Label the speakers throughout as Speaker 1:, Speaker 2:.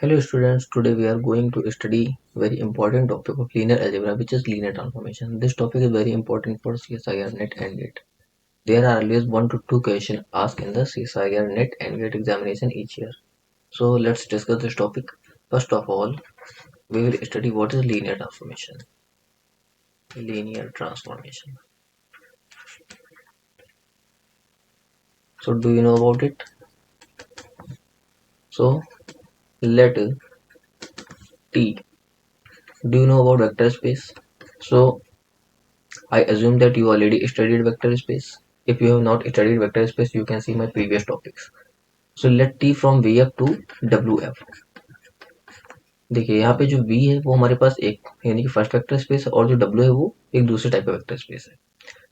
Speaker 1: Hello students, today we are going to study very important topic of linear algebra, which is linear transformation. This topic is very important for CSIR NET and GATE. There are always 1 to 2 questions asked in the CSIR NET and GATE examination each year. So let's discuss this topic. First of all, we will study what is linear transformation. Linear transformation. So do you know about it? So let T. Do you know about vector space? So I assume that you already studied vector space. If you have not studied vector space, you can see my previous topics. So let T from VF to WF. देखिए यहाँ पे जो V है वो हमारे पास एक यानी कि फर्स्ट वेक्टर स्पेस है और जो W है वो एक दूसरे टाइप का वेक्टर स्पेस है।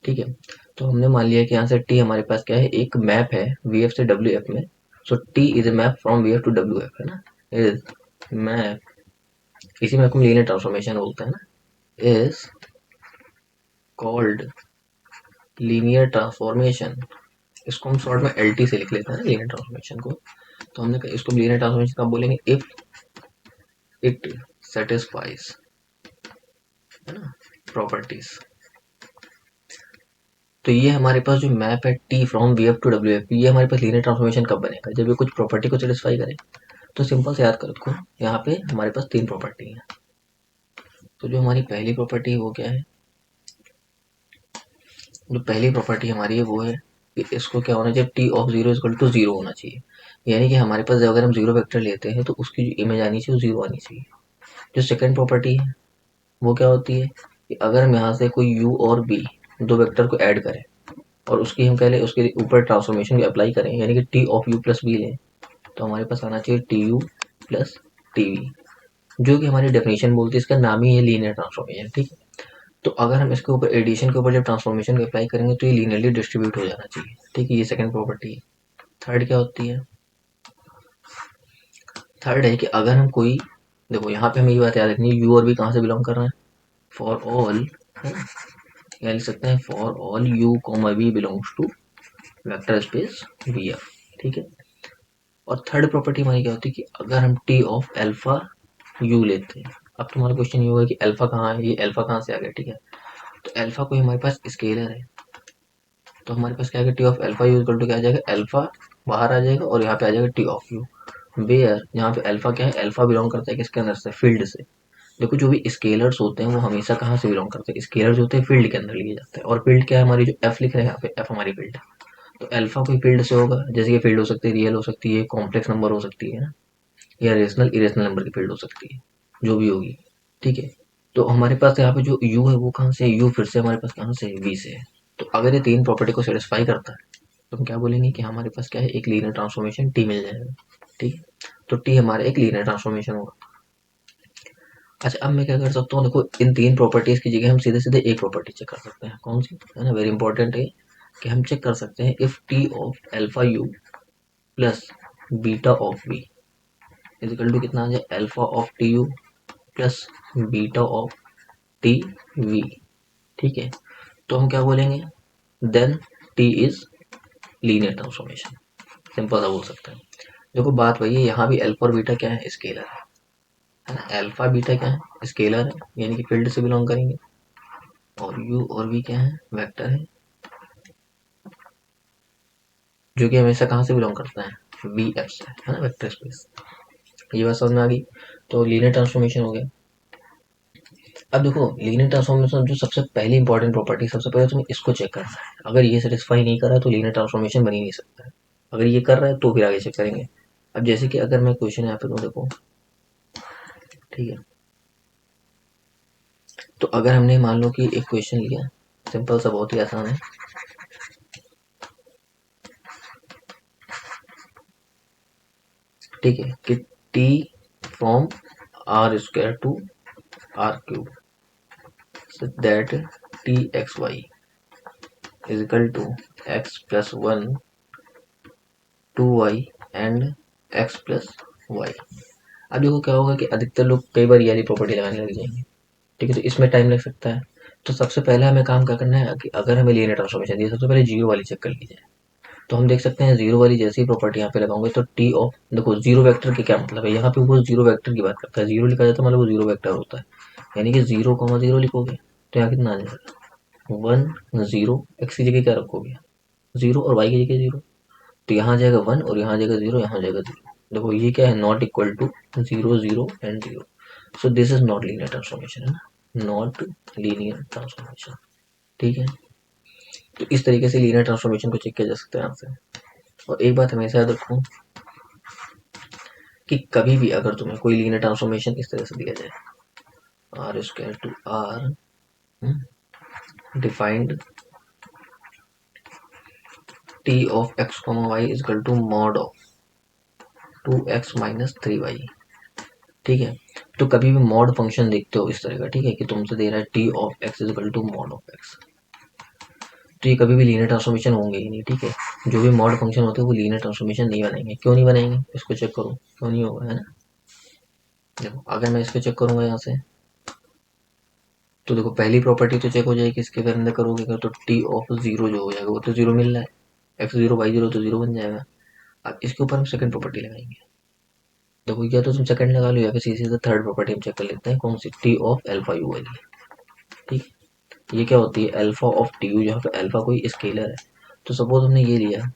Speaker 1: ठीक है, तो हमने मान लिया कि यहाँ से T हमारे पास क्या है, एक मैप है VF से WF में। So T is a map from VF to WF है ना, इज मैप, इसी में हम लीनियर ट्रांसफॉर्मेशन बोलते हैं ना, इज कॉल्ड लीनियर ट्रांसफॉर्मेशन। इसको हम शॉर्ट में LT से लिख लेते हैं ना लीनियर ट्रांसफॉर्मेशन को। तो हमने इसको लीनियर ट्रांसफॉर्मेशन कब बोलेंगे, इफ इट सेटिस्फाइज, है ना, प्रॉपर्टीज। तो ये हमारे पास जो मैप है T from VF to WF, ये हमारे पास लीनियर ट्रांसफॉर्मेशन कब बनेगा, जब ये कुछ प्रॉपर्टी को सेटिस्फाई करे। तो सिंपल से याद करो इसको, यहाँ पे हमारे पास 3 प्रॉपर्टी है। तो जो हमारी पहली प्रॉपर्टी है वो क्या है, जो पहली प्रॉपर्टी हमारी है वो है कि इसको क्या होना चाहिए, T ऑफ 0 इक्वल टू 0 होना चाहिए। यानी कि हमारे पास अगर हम 0 वेक्टर लेते हैं तो उसकी जो इमेज आनी चाहिए वो 0 आनी चाहिए। जो सेकेंड प्रॉपर्टी है वो क्या होती है कि अगर हम यहाँ से कोई u और b दो वेक्टर को ऐड करें और उसकी हम कह लें उसके ऊपर ट्रांसफॉर्मेशन अप्लाई करें, यानी कि T of u plus B लें, तो हमारे पास आना चाहिए TU प्लस TV, जो कि हमारी डेफिनेशन बोलती है, इसका नाम ही है लीनियर ट्रांसफॉर्मेशन। ठीक है, तो अगर हम इसके ऊपर एडिशन के ऊपर जब ट्रांसफॉर्मेशन को अप्लाई करेंगे तो ये लीनियरली डिस्ट्रीब्यूट हो जाना चाहिए। ठीक है, ये सेकंड प्रॉपर्टी है। थर्ड क्या होती है, थर्ड है कि अगर हम कोई, देखो यहाँ पे हमें ये बात याद रखनी है, यू और बी कहाँ से बिलोंग कर रहे हैं, फॉर ऑल, है ना, या लिख सकते हैं for all u comma v belongs to vector space VF। ठीक है, और थर्ड प्रॉपर्टी हमारी क्या होती है कि अगर हम T ऑफ अल्फा यू लेते हैं। अब तुम्हारा क्वेश्चन ये होगा कि अल्फा कहाँ है, ये अल्फा कहाँ से आ गया। ठीक है, तो अल्फा कोई हमारे पास स्केलर है, तो हमारे पास क्या है, T of alpha u equal to क्या आ जाएगा, अल्फा बाहर आ जाएगा और यहाँ पे आ जाएगा T ऑफ यू, वेयर यहाँ पे अल्फा क्या है, अल्फा बिलोंग करता है किसके अंदर से, फील्ड से। देखो जो भी स्केलर्स होते हैं वो हमेशा कहाँ से बिलोंग करते हैं, स्केलर जो होते हैं फील्ड के अंदर लिए जाते हैं। और फील्ड क्या है, हमारी जो एफ लिख रहे हैं यहाँ पे, एफ हमारी फील्ड है। तो अल्फा कोई फील्ड से होगा, जैसे कि फील्ड हो सकती है रियल हो सकती है, कॉम्प्लेक्स नंबर हो सकती है ना, या रेशनल इरेशनल नंबर की फील्ड हो सकती है, जो भी होगी। ठीक है, तो हमारे पास यहाँ पे जो यू है वो कहाँ से है, यू फिर से हमारे पास कहाँ से है, वी से है। तो अगर ये तीन प्रॉपर्टी को सेटिस्फाई करता है तो हम क्या बोलेंगे कि हमारे पास क्या है, एक लीनियर ट्रांसफॉर्मेशन टी मिल जाएगा। ठीक है, तो टी हमारा एक लीनियर ट्रांसफॉर्मेशन होगा। अच्छा, अब मैं क्या कर सकता हूँ, देखो इन तीन प्रॉपर्टीज की जगह हम सीधे सीधे एक प्रॉपर्टी चेक कर सकते हैं, कौन सी है ना, वेरी इंपॉर्टेंट है कि हम चेक कर सकते हैं if T of alpha u plus beta of v is equal to कितना आ जाए, alpha of T u plus beta of T v. ठीक है, तो हम क्या बोलेंगे, then T is linear transformation. Simple सा बोल सकते हैं। देखो बात वही है, यहाँ भी अल्फा और बीटा क्या है, स्केलर है ना, अल्फा बीटा क्या है, स्केलर है, यानी कि फील्ड से बिलोंग करेंगे, और यू और वी क्या है, वेक्टर है, जो कि हमेशा कहाँ से बिलोंग करता है, वी एफ से, है ना, वेक्टर स्पेस। ये बात समझ में आ गई, तो लीनियर ट्रांसफॉर्मेशन हो गया। अब देखो लीनियर ट्रांसफॉर्मेशन जो सबसे पहली इंपॉर्टेंट प्रॉपर्टी, सबसे पहले तुम्हें इसको चेक करना है। अगर ये सेटिस्फाई नहीं कर रहा है तो लीनियर ट्रांसफॉर्मेशन बन ही नहीं सकता है। अगर ये कर रहा है तो फिर आगे चेक करेंगे। अब जैसे कि अगर मैं क्वेश्चन यहाँ पे दूँ, देखो ठीक है, तो अगर हमने मान लो कि एक क्वेश्चन लिया, सिंपल सा, बहुत ही आसान है। ठीक है, कि T from R square to R cube that T x y is equal to x plus one two y and x plus y. अब देखो क्या होगा कि अधिकतर लोग कई बार ये वाली प्रॉपर्टी लगाने लग जाएंगे। ठीक है, तो इसमें टाइम लग सकता है। तो सबसे पहले हमें काम क्या करना है कि अगर हमें लीनियर ट्रांसफॉर्मेशन दिया, सबसे पहले जीरो वाली चेक कर लीजिए। तो हम देख सकते हैं जीरो वाली जैसी प्रॉपर्टी यहाँ पे लगाऊंगे तो टी ऑफ, देखो जीरो वेक्टर के क्या मतलब है, यहाँ पे वो जीरो वेक्टर की बात करता है, जीरो लिखा जाता है मतलब वो जीरो वेक्टर होता है, यानी कि 0,0 लिखोगे तो यहाँ कितना आ जाएगा 1 0, एक्स की जगह क्या रखोगे 0 और वाई की जगह 0, तो यहाँ आ जाएगा 1 और यहाँ आ जाएगा 0, यहाँ आ जाएगा 0। देखो ये क्या है, not equal to 0 0 and 0, so this is not linear transformation, है ना, नॉट लीनियर ट्रांसफॉर्मेशन। ठीक है, तो इस तरीके से लीनियर ट्रांसफॉर्मेशन को चेक किया जा सकता है यहाँ से। और एक बात हमेशा याद रखो कि कभी भी अगर तुम्हें कोई लीनियर ट्रांसफॉर्मेशन इस तरह से दिया जाए R square to R defined T of x comma y is equal to mod of 2x minus 3y। ठीक है, तो कभी भी मॉड फंक्शन देखते हो इस तरह का, ठीक है, कि तुमसे दे रहा है T of x is equal to mod of x, तो ये कभी भी लीनियर ट्रांसफॉर्मेशन होंगे ही नहीं। ठीक है, जो भी मॉड फंक्शन होते हैं वो लीनियर ट्रांसफॉर्मेशन नहीं बनाएंगे। क्यों नहीं बनाएंगे, इसको चेक करो, क्यों नहीं होगा, है ना। देखो अगर मैं इसको चेक करूंगा यहाँ से, तो देखो पहली प्रॉपर्टी तो चेक हो जाएगी, इसके अंदर करोगे तो टी ऑफ जीरो जो हो जाएगा वो तो जीरो मिल रहा है, एक्स जीरो वाई जीरो तो जीरो बन जाएगा। अब इसके ऊपर हम सेकंड प्रॉपर्टी लगाएंगे, देखो या तो तुम सेकंड लगा लो या फिर सीधे से थर्ड प्रॉपर्टी हम चेक कर लेते हैं, कौन सी, टी ऑफ एल्फा यू वाली। ठीक, ये क्या होती है, अल्फा ऑफ टी यू, जहाँ पे अल्फा कोई स्केलर है। तो सपोज हमने ये लिया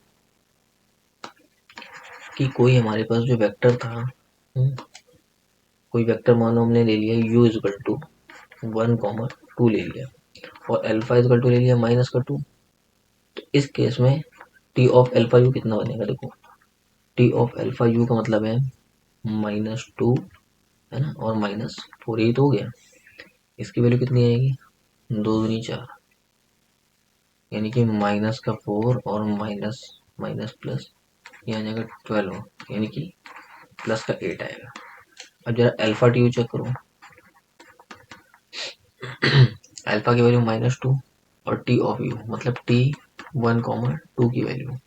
Speaker 1: कि कोई हमारे पास जो वेक्टर था, कोई वेक्टर मानो हमने ले लिया u इज इक्वल टू 1,2 ले लिया, और अल्फा इज इक्वल टू ले लिया -2। तो इस केस में टी ऑफ अल्फा यू कितना बनेगा, देखो टी ऑफ अल्फा यू का मतलब है -2, है ना, और -4, यही तो हो गया। इसकी वैल्यू कितनी आएगी, 2 दूनी 4, यानी कि -4 और माइनस माइनस प्लस, ये आ जाएगा 12, यानी कि +8 आएगा। अब जरा अल्फा टी यू चेक करो, अल्फा की वैल्यू -2 और टी ऑफ यू मतलब टी 1,2 की वैल्यू,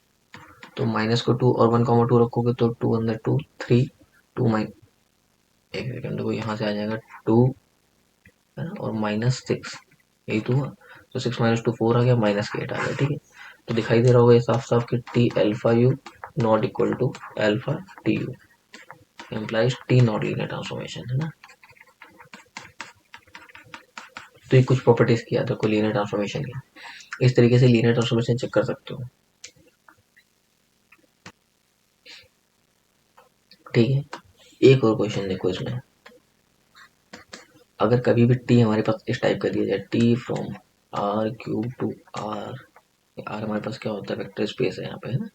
Speaker 1: तो माइनस को 2 और 1,2 रखोगे तो 2 अंदर 2 3 2 माइन, एक सेकंड देखो यहाँ से आ जाएगा 2, है ना, और -6, यही तो हुआ। तो 6 - 2 4 आ गया, -8 आ गया। ठीक है, तो दिखाई दे रहा होगा ये साफ साफ कि T alpha u not equal to alpha T u, implies T not linear transformation, है ना। तो ये कुछ प्रॉपर्टीज की याद रखो लीनियर ट्रांसफॉर्मेशन की, इस तरीके से लीनियर ट्रांसफॉर्मेशन चेक कर सकते हो। ठीक है, एक और क्वेश्चन देखो इसमें, अगर कभी भी टी हमारे पास इस टाइप का दिया जाए, T from R cube to R, R हमारे पास क्या होता है, वेक्टर स्पेस है यहाँ पे, है ना,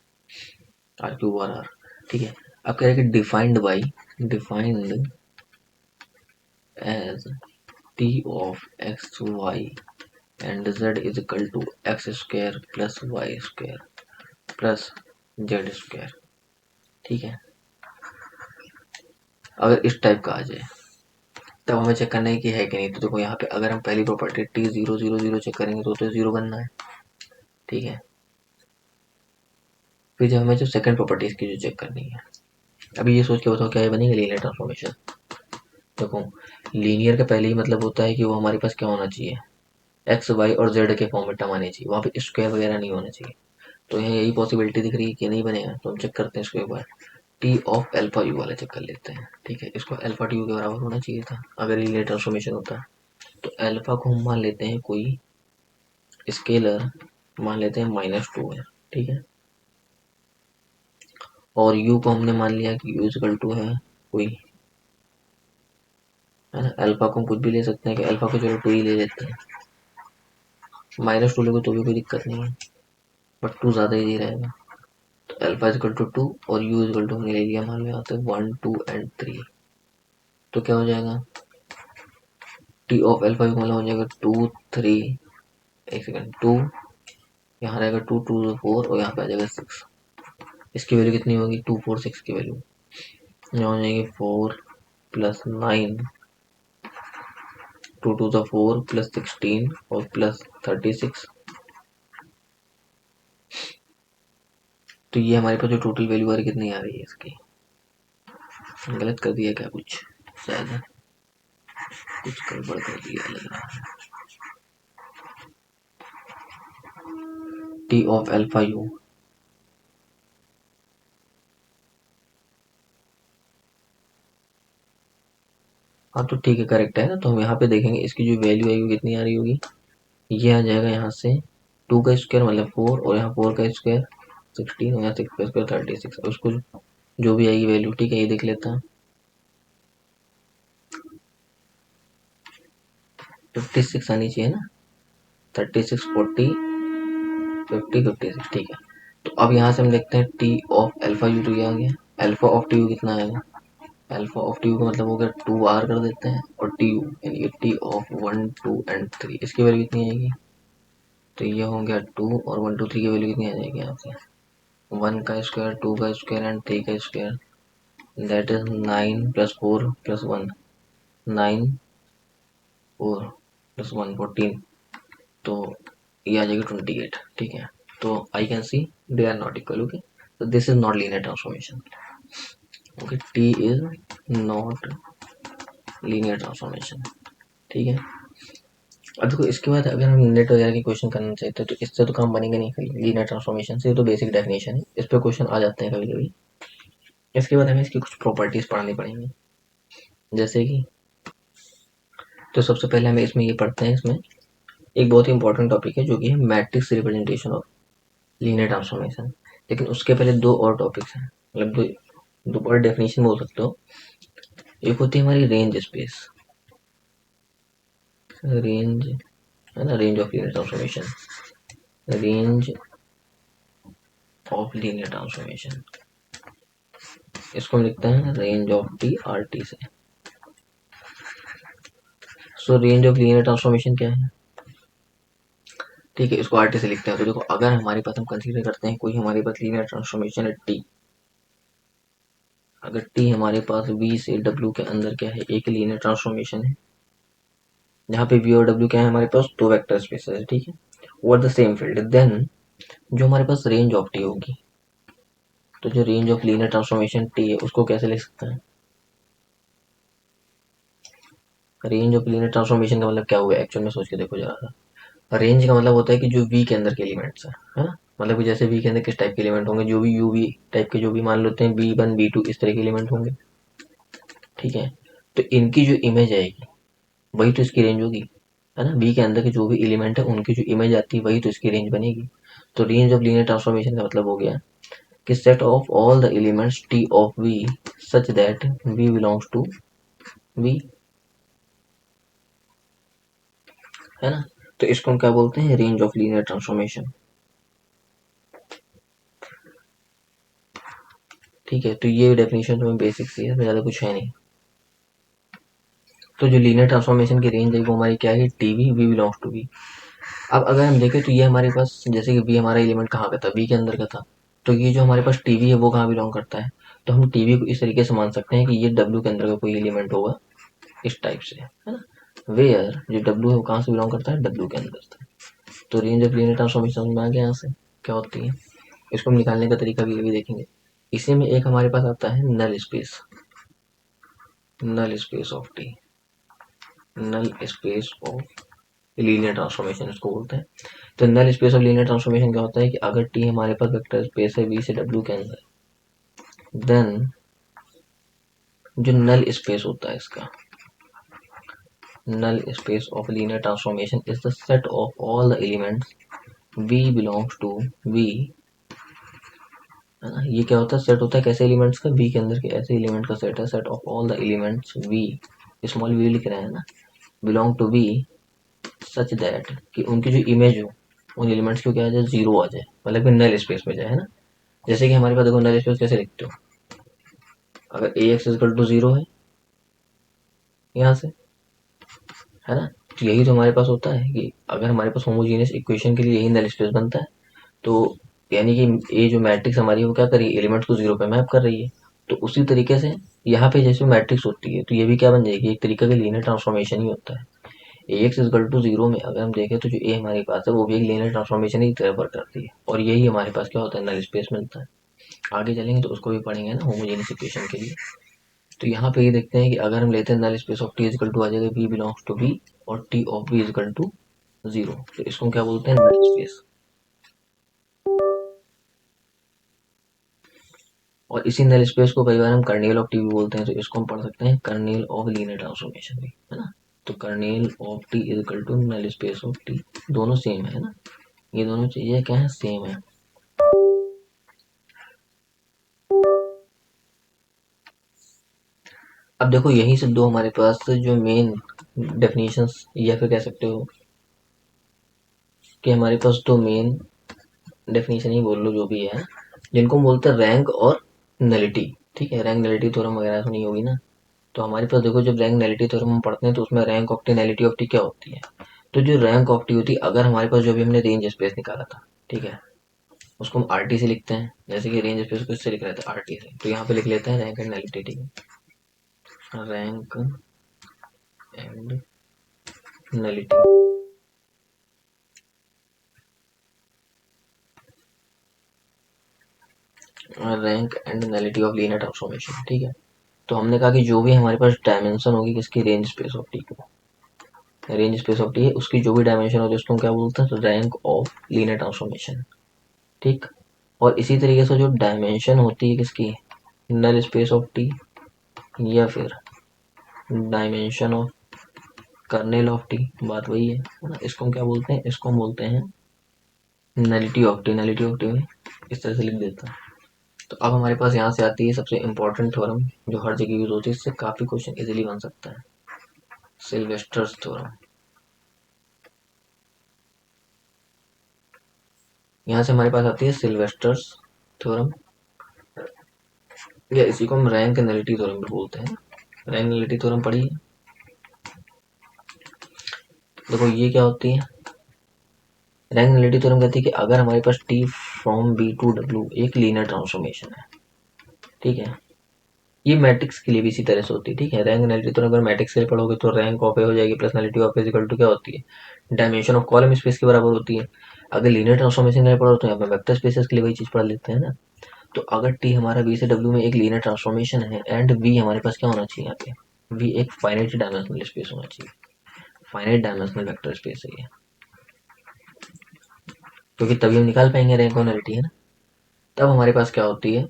Speaker 1: आर क्यूब और आर। ठीक है, अब कह रहे हैं कि defined by, defined as T of x y and z is equal to x square plus y square plus z square. ठीक है, अगर इस टाइप का आ जाए तब हमें चेक करना है कि है कि नहीं। तो देखो यहाँ पे अगर हम पहली प्रॉपर्टी टी 0 0 0 चेक करेंगे तो 0 बनना है। ठीक है, फिर जब हमें जो सेकंड प्रॉपर्टी इसकी जो चेक करनी है, अभी ये सोच के बताओ क्या ये बनेगा लीनियर ट्रांसफॉर्मेशन। देखो लीनियर का पहले ही मतलब होता है कि वो हमारे पास क्या होना चाहिए, एक्स वाई और जेड के फॉर्मेट में आने चाहिए, वहाँ पे स्क्वायर वगैरह नहीं होना चाहिए। तो यहाँ यही पॉसिबिलिटी दिख रही है कि नहीं बनेगा, तो हम चेक करते हैं इसको एक बार, टी ऑफ अल्फा यू वाला चेक कर लेते हैं। ठीक है, इसको अल्फा टी यू के बराबर होना चाहिए था अगर लीनियर ट्रांसफॉर्मेशन होता। तो अल्फा को हम मान लेते हैं कोई स्केलर, मान लेते हैं -2 है। ठीक है, और u को हमने मान लिया कि u इक्वल टू है कोई, है ना, अल्फा को हम कुछ भी ले सकते हैं कि अल्फा को चलो 2 ही ले लेते हैं, -2 लोगे तो भी कोई दिक्कत नहीं है, बट 2 ज़्यादा ही रहेगा। तो अल्फा इक्वल टू 2 और u इक्वल टू हमने ले लिया, मान लो यहाँ पे 1 2 एंड 3, तो क्या हो जाएगा, टी ऑफ अल्फा का मतलब हो जाएगा 2 3, एक सेकंड 2, यहाँ रहेगा 2 2 4 और यहाँ पे आ जाएगा 6। इसकी वैल्यू कितनी होगी, 2 4 6 की वैल्यू यहाँ हो जाएगी 4 + 9, 2 2 4 + 16 और प्लस 36। तो ये हमारे पास जो टोटल वैल्यू आ रही कितनी आ रही है इसकी, गलत कर दिया क्या कुछ, शायद कुछ गड़बड़ कर दिया लग रहा है। टी ऑफ अल्फा यू हाँ तो ठीक है, करेक्ट है ना। तो हम यहाँ पे देखेंगे इसकी जो वैल्यू आएगी वो कितनी आ रही होगी। ये आ जाएगा यहाँ से 2 का स्क्वायर मतलब 4, और यहाँ 4 का स्क्वायर 16, और यहाँ 6 का स्क्वायर 36। उसको जो भी आएगी वैल्यू, ठीक है, ये देख लेते हैं। 56 आनी चाहिए ना, 36 40 50 56, ठीक है। तो अब यहाँ से हम देखते हैं टी ऑफ अल्फा यू, तो ये आ गया। अल्फा ऑफ टी यू कितना आएगा, अल्फा ऑफ टी यू का मतलब हो गया 2 आर कर देते हैं, और टी यू यानी कि टी ऑफ 1 2 एंड 3, इसकी वैल्यू कितनी आएगी। तो ये हो गया 2, और 1 2 3 की वैल्यू कितनी आ जाएगी यहाँ से, 1 का स्क्वायर 2 का स्क्वायर एंड 3 का square, that is 9 plus 4 plus 1, 9 4 plus 1 14, तो ये आ जाएगी 28, ठीक है। तो I can see they are not equal, okay. तो this is not linear transformation, okay, T is not linear transformation, ठीक है। अब देखो इसके बाद अगर हम नेट वगैरह की क्वेश्चन करना चाहते हैं तो इससे तो काम बनेगा नहीं, खाली लीनियर ट्रांसफॉर्मेशन से, ये तो बेसिक डेफिनेशन है, इस पर क्वेश्चन आ जाते हैं कभी कभी। इसके बाद हमें इसकी कुछ प्रॉपर्टीज पढ़नी पड़ेंगी, जैसे कि, तो सबसे पहले हमें इसमें ये पढ़ते हैं, इसमें एक बहुत ही इंपॉर्टेंट टॉपिक है जो कि है matrix representation of linear transformation. लेकिन उसके पहले दो और टॉपिक्स हैं, मतलब दो और डेफिनेशन बोल सकते हो। एक होती है हमारी रेंज स्पेस, रेंज है ना, range of linear transformation, range of linear transformation, इसको हम लिखते हैं range of T R T से। So range of linear transformation क्या है, ठीक है, इसको आर टी से लिखते हैं। तो देखो अगर हमारे पास, हम कंसीडर करते हैं कोई हमारे पास लीनियर ट्रांसफॉर्मेशन है टी, अगर टी हमारे पास वी से डब्ल्यू के अंदर क्या है, एक लीनियर ट्रांसफॉर्मेशन है, जहाँ पे वी और डब्ल्यू क्या है हमारे पास दो वेक्टर स्पेसेस है, ठीक है, over the same field, then जो हमारे पास रेंज ऑफ टी होगी, तो जो range of linear transformation T है उसको कैसे लिख सकते हैं। रेंज ऑफ लीनियर ट्रांसफॉर्मेशन का मतलब क्या हुआ, एक्चुअल में सोच के देखो जरा सा। रेंज का मतलब होता है कि जो वी के अंदर के एलिमेंट्स है ना, मतलब कि जैसे वी के अंदर किस टाइप के एलिमेंट होंगे, जो भी यू वी टाइप के, जो भी मान लेते हैं B1 B2 इस तरह के एलिमेंट होंगे, ठीक है। तो इनकी जो इमेज आएगी वही तो इसकी रेंज होगी, है ना। बी के अंदर के जो भी एलिमेंट है उनकी जो इमेज आती है वही तो इसकी रेंज बनेगी। तो रेंज ऑफ लीनियर ट्रांसफॉर्मेशन का मतलब हो गया कि set of all the elements T of v such that v belongs to v, है ना। तो इसको हम क्या बोलते हैं, रेंज ऑफ लीनियर ट्रांसफॉर्मेशन, ठीक है। तो ये डेफिनेशन तुम्हें बेसिक सी है, ज़्यादा कुछ है नहीं। तो जो लीनियर ट्रांसफॉर्मेशन की रेंज है वो हमारी क्या है, T v, v belongs to v. अब अगर हम देखें तो ये हमारे पास, जैसे कि वी हमारा एलिमेंट कहाँ का था, वी के अंदर का था, तो ये जो हमारे पास टीवी है वो कहाँ बिलोंग करता है। तो हम टीवी को इस तरीके से मान सकते हैं कि ये डब्ल्यू के अंदर का कोई एलिमेंट होगा, इस टाइप से, है ना। वेयर जो डब्ल्यू है वो कहाँ से बिलोंग करता है, डब्ल्यू के अंदर से। तो रेंज ऑफ लीनियर ट्रांसफॉर्मेशन समझ में आ गया यहाँ से क्या होती है। इसको हम निकालने का तरीका भी देखेंगे। इसी में एक हमारे पास आता है null space, null space of T, null space of linear transformation इसको बोलते हैं। तो null space of linear transformation क्या होता है कि अगर टी हमारे पास वेक्टर स्पेस है वी से डब्ल्यू के अंदर, देन जो नल स्पेस होता है इसका, null space of linear transformation is the set of all the elements v belongs to v, है ना। ये क्या होता है, सेट होता है कैसे एलिमेंट्स का, v के अंदर के ऐसे एलिमेंट का सेट है, set of all the elements v, small v लिख रहे हैं ना, belong to v such that कि उनकी जो इमेज हो उन एलिमेंट्स की क्या आ जाए, जीरो आ जाए, मतलब कि नल स्पेस में जाए, है ना। जैसे कि हमारे पास देखो नल स्पेस कैसे लिखते हो, अगर ए एक्स इक्वल टू जीरो है यहाँ से, है ना। तो यही तो हमारे पास होता है कि अगर हमारे पास होमोजीनियस इक्वेशन के लिए यही नल स्पेस बनता है, तो यानी कि ये जो मैट्रिक्स हमारी है वो क्या कर रही है, एलिमेंट्स को जीरो पे मैप कर रही है। तो उसी तरीके से यहाँ पे जैसे मैट्रिक्स होती है तो ये भी क्या बन जाएगी, एक तरीके का लीनियर ट्रांसफॉर्मेशन ही होता है। ए एक्स इजकल टू जीरो में अगर हम देखें तो जो ए हमारे पास है वो भी एक लीनियर ट्रांसफॉर्मेशन ही तरह पर करती है, और यही हमारे पास क्या होता है, नल स्पेस मिलता है। आगे चलेंगे तो उसको भी पढ़ेंगे ना होमोजेनियस इक्वेशन के लिए। तो यहाँ पे ये देखते हैं कि अगर हम लेते हैं null space of T is equal to आ जाएगा वी बिलोंग्स टू वी, और T of V equal to zero, तो इसको क्या बोलते हैं, नल स्पेस और इसी नल स्पेस को कई बार हम कर्नेल ऑफ टी भी बोलते हैं, तो इसको हम पढ़ सकते हैं कर्नेल ऑफ लीनियर ट्रांसफॉर्मेशन भी, है ना। तो kernel of T is equal to null space of T, दोनों सेम है ना, ये दोनों चीजें क्या है, सेम है। अब देखो यही से दो हमारे पास जो मेन डेफिनेशंस या फिर कह सकते हो कि हमारे पास दो मेन डेफिनेशन ही बोल लो जो भी है, जिनको हम बोलते हैं रैंक और नलिटी। ठीक है, रैंक नलिटी थ्योरम वगैरह सुनी होगी ना। तो हमारे पास देखो जब रैंक नलिटी थ्योरम हम पढ़ते हैं तो उसमें rank of T nullity of T क्या होती है। तो जो रैंक ऑफ टी होती है, अगर हमारे पास जो भी हमने रेंज स्पेस निकाला था, ठीक है, उसको हम आर टी से लिखते हैं, जैसे कि रेंज स्पेस को इससे लिख रहे थे आर टी से, तो यहाँ पे लिख लेते हैं रैंक एंड नलिटी। ठीक है, rank and nullity. Rank and nullity of linear transformation. ठीक है, तो हमने कहा कि जो भी हमारे पास डायमेंशन होगी किसकी, रेंज स्पेस ऑफ टी को, रेंज स्पेस ऑफ टी है उसकी जो भी डायमेंशन होती है उसको हम क्या बोलते हैं, रैंक ऑफ लीनियर ट्रांसफॉर्मेशन। ठीक, और इसी तरीके से जो डायमेंशन होती है किसकी, नल स्पेस ऑफ टी या फिर dimension of kernel of T, बात वही है ना। इसको हम क्या बोलते हैं, इसको हम बोलते हैं nullity of T. Nullity of T में इस तरह से लिख देता हूँ। तो अब हमारे पास यहाँ से आती है सबसे इम्पोर्टेंट थ्योरम जो हर जगह यूज होती है, इससे काफी क्वेश्चन इजीली बन सकता है, सिल्वेस्टर्स थ्योरम। यहाँ से हमारे पास आती है सिल्वेस्टर्स थ्योरम, या इसी को हम रैंक नलिटी थ्योरम भी बोलते हैं। रैंक नलिटी थ्योरम पढ़िए। देखो ये क्या होती है, रैंक नलिटी थ्योरम कहती है कि अगर हमारे पास T from B to W एक लीनियर ट्रांसफॉर्मेशन है, ठीक है, ये मैट्रिक्स के लिए भी इसी तरह से होती है। ठीक है, रैंक नलिटी थ्योरम अगर मैट्रिक्स के लिए पढ़ोगे तो रैंक ऑफ ए हो जाएगी plus nullity of A equal to क्या होती है, डायमेंशन ऑफ कॉलम स्पेस के बराबर होती है। अगर लीनियर ट्रांसफॉर्मेशन के लिए पढ़ो तो यहाँ पे वेक्टर स्पेसेस के लिए वही चीज पढ़ लेते हैं ना। तो अगर टी हमारा बी से डब्ल्यू में एक लीनियर ट्रांसफॉर्मेशन है एंड वी हमारे पास क्या होना चाहिए, यहाँ पे वी एक फाइनाइट डायमेंशनल स्पेस होना चाहिए, फाइनाइट डायमेंशनल वेक्टर स्पेस है ये, क्योंकि तभी हम निकाल पाएंगे रैंक और नलिटी, है ना। तब हमारे पास क्या होती है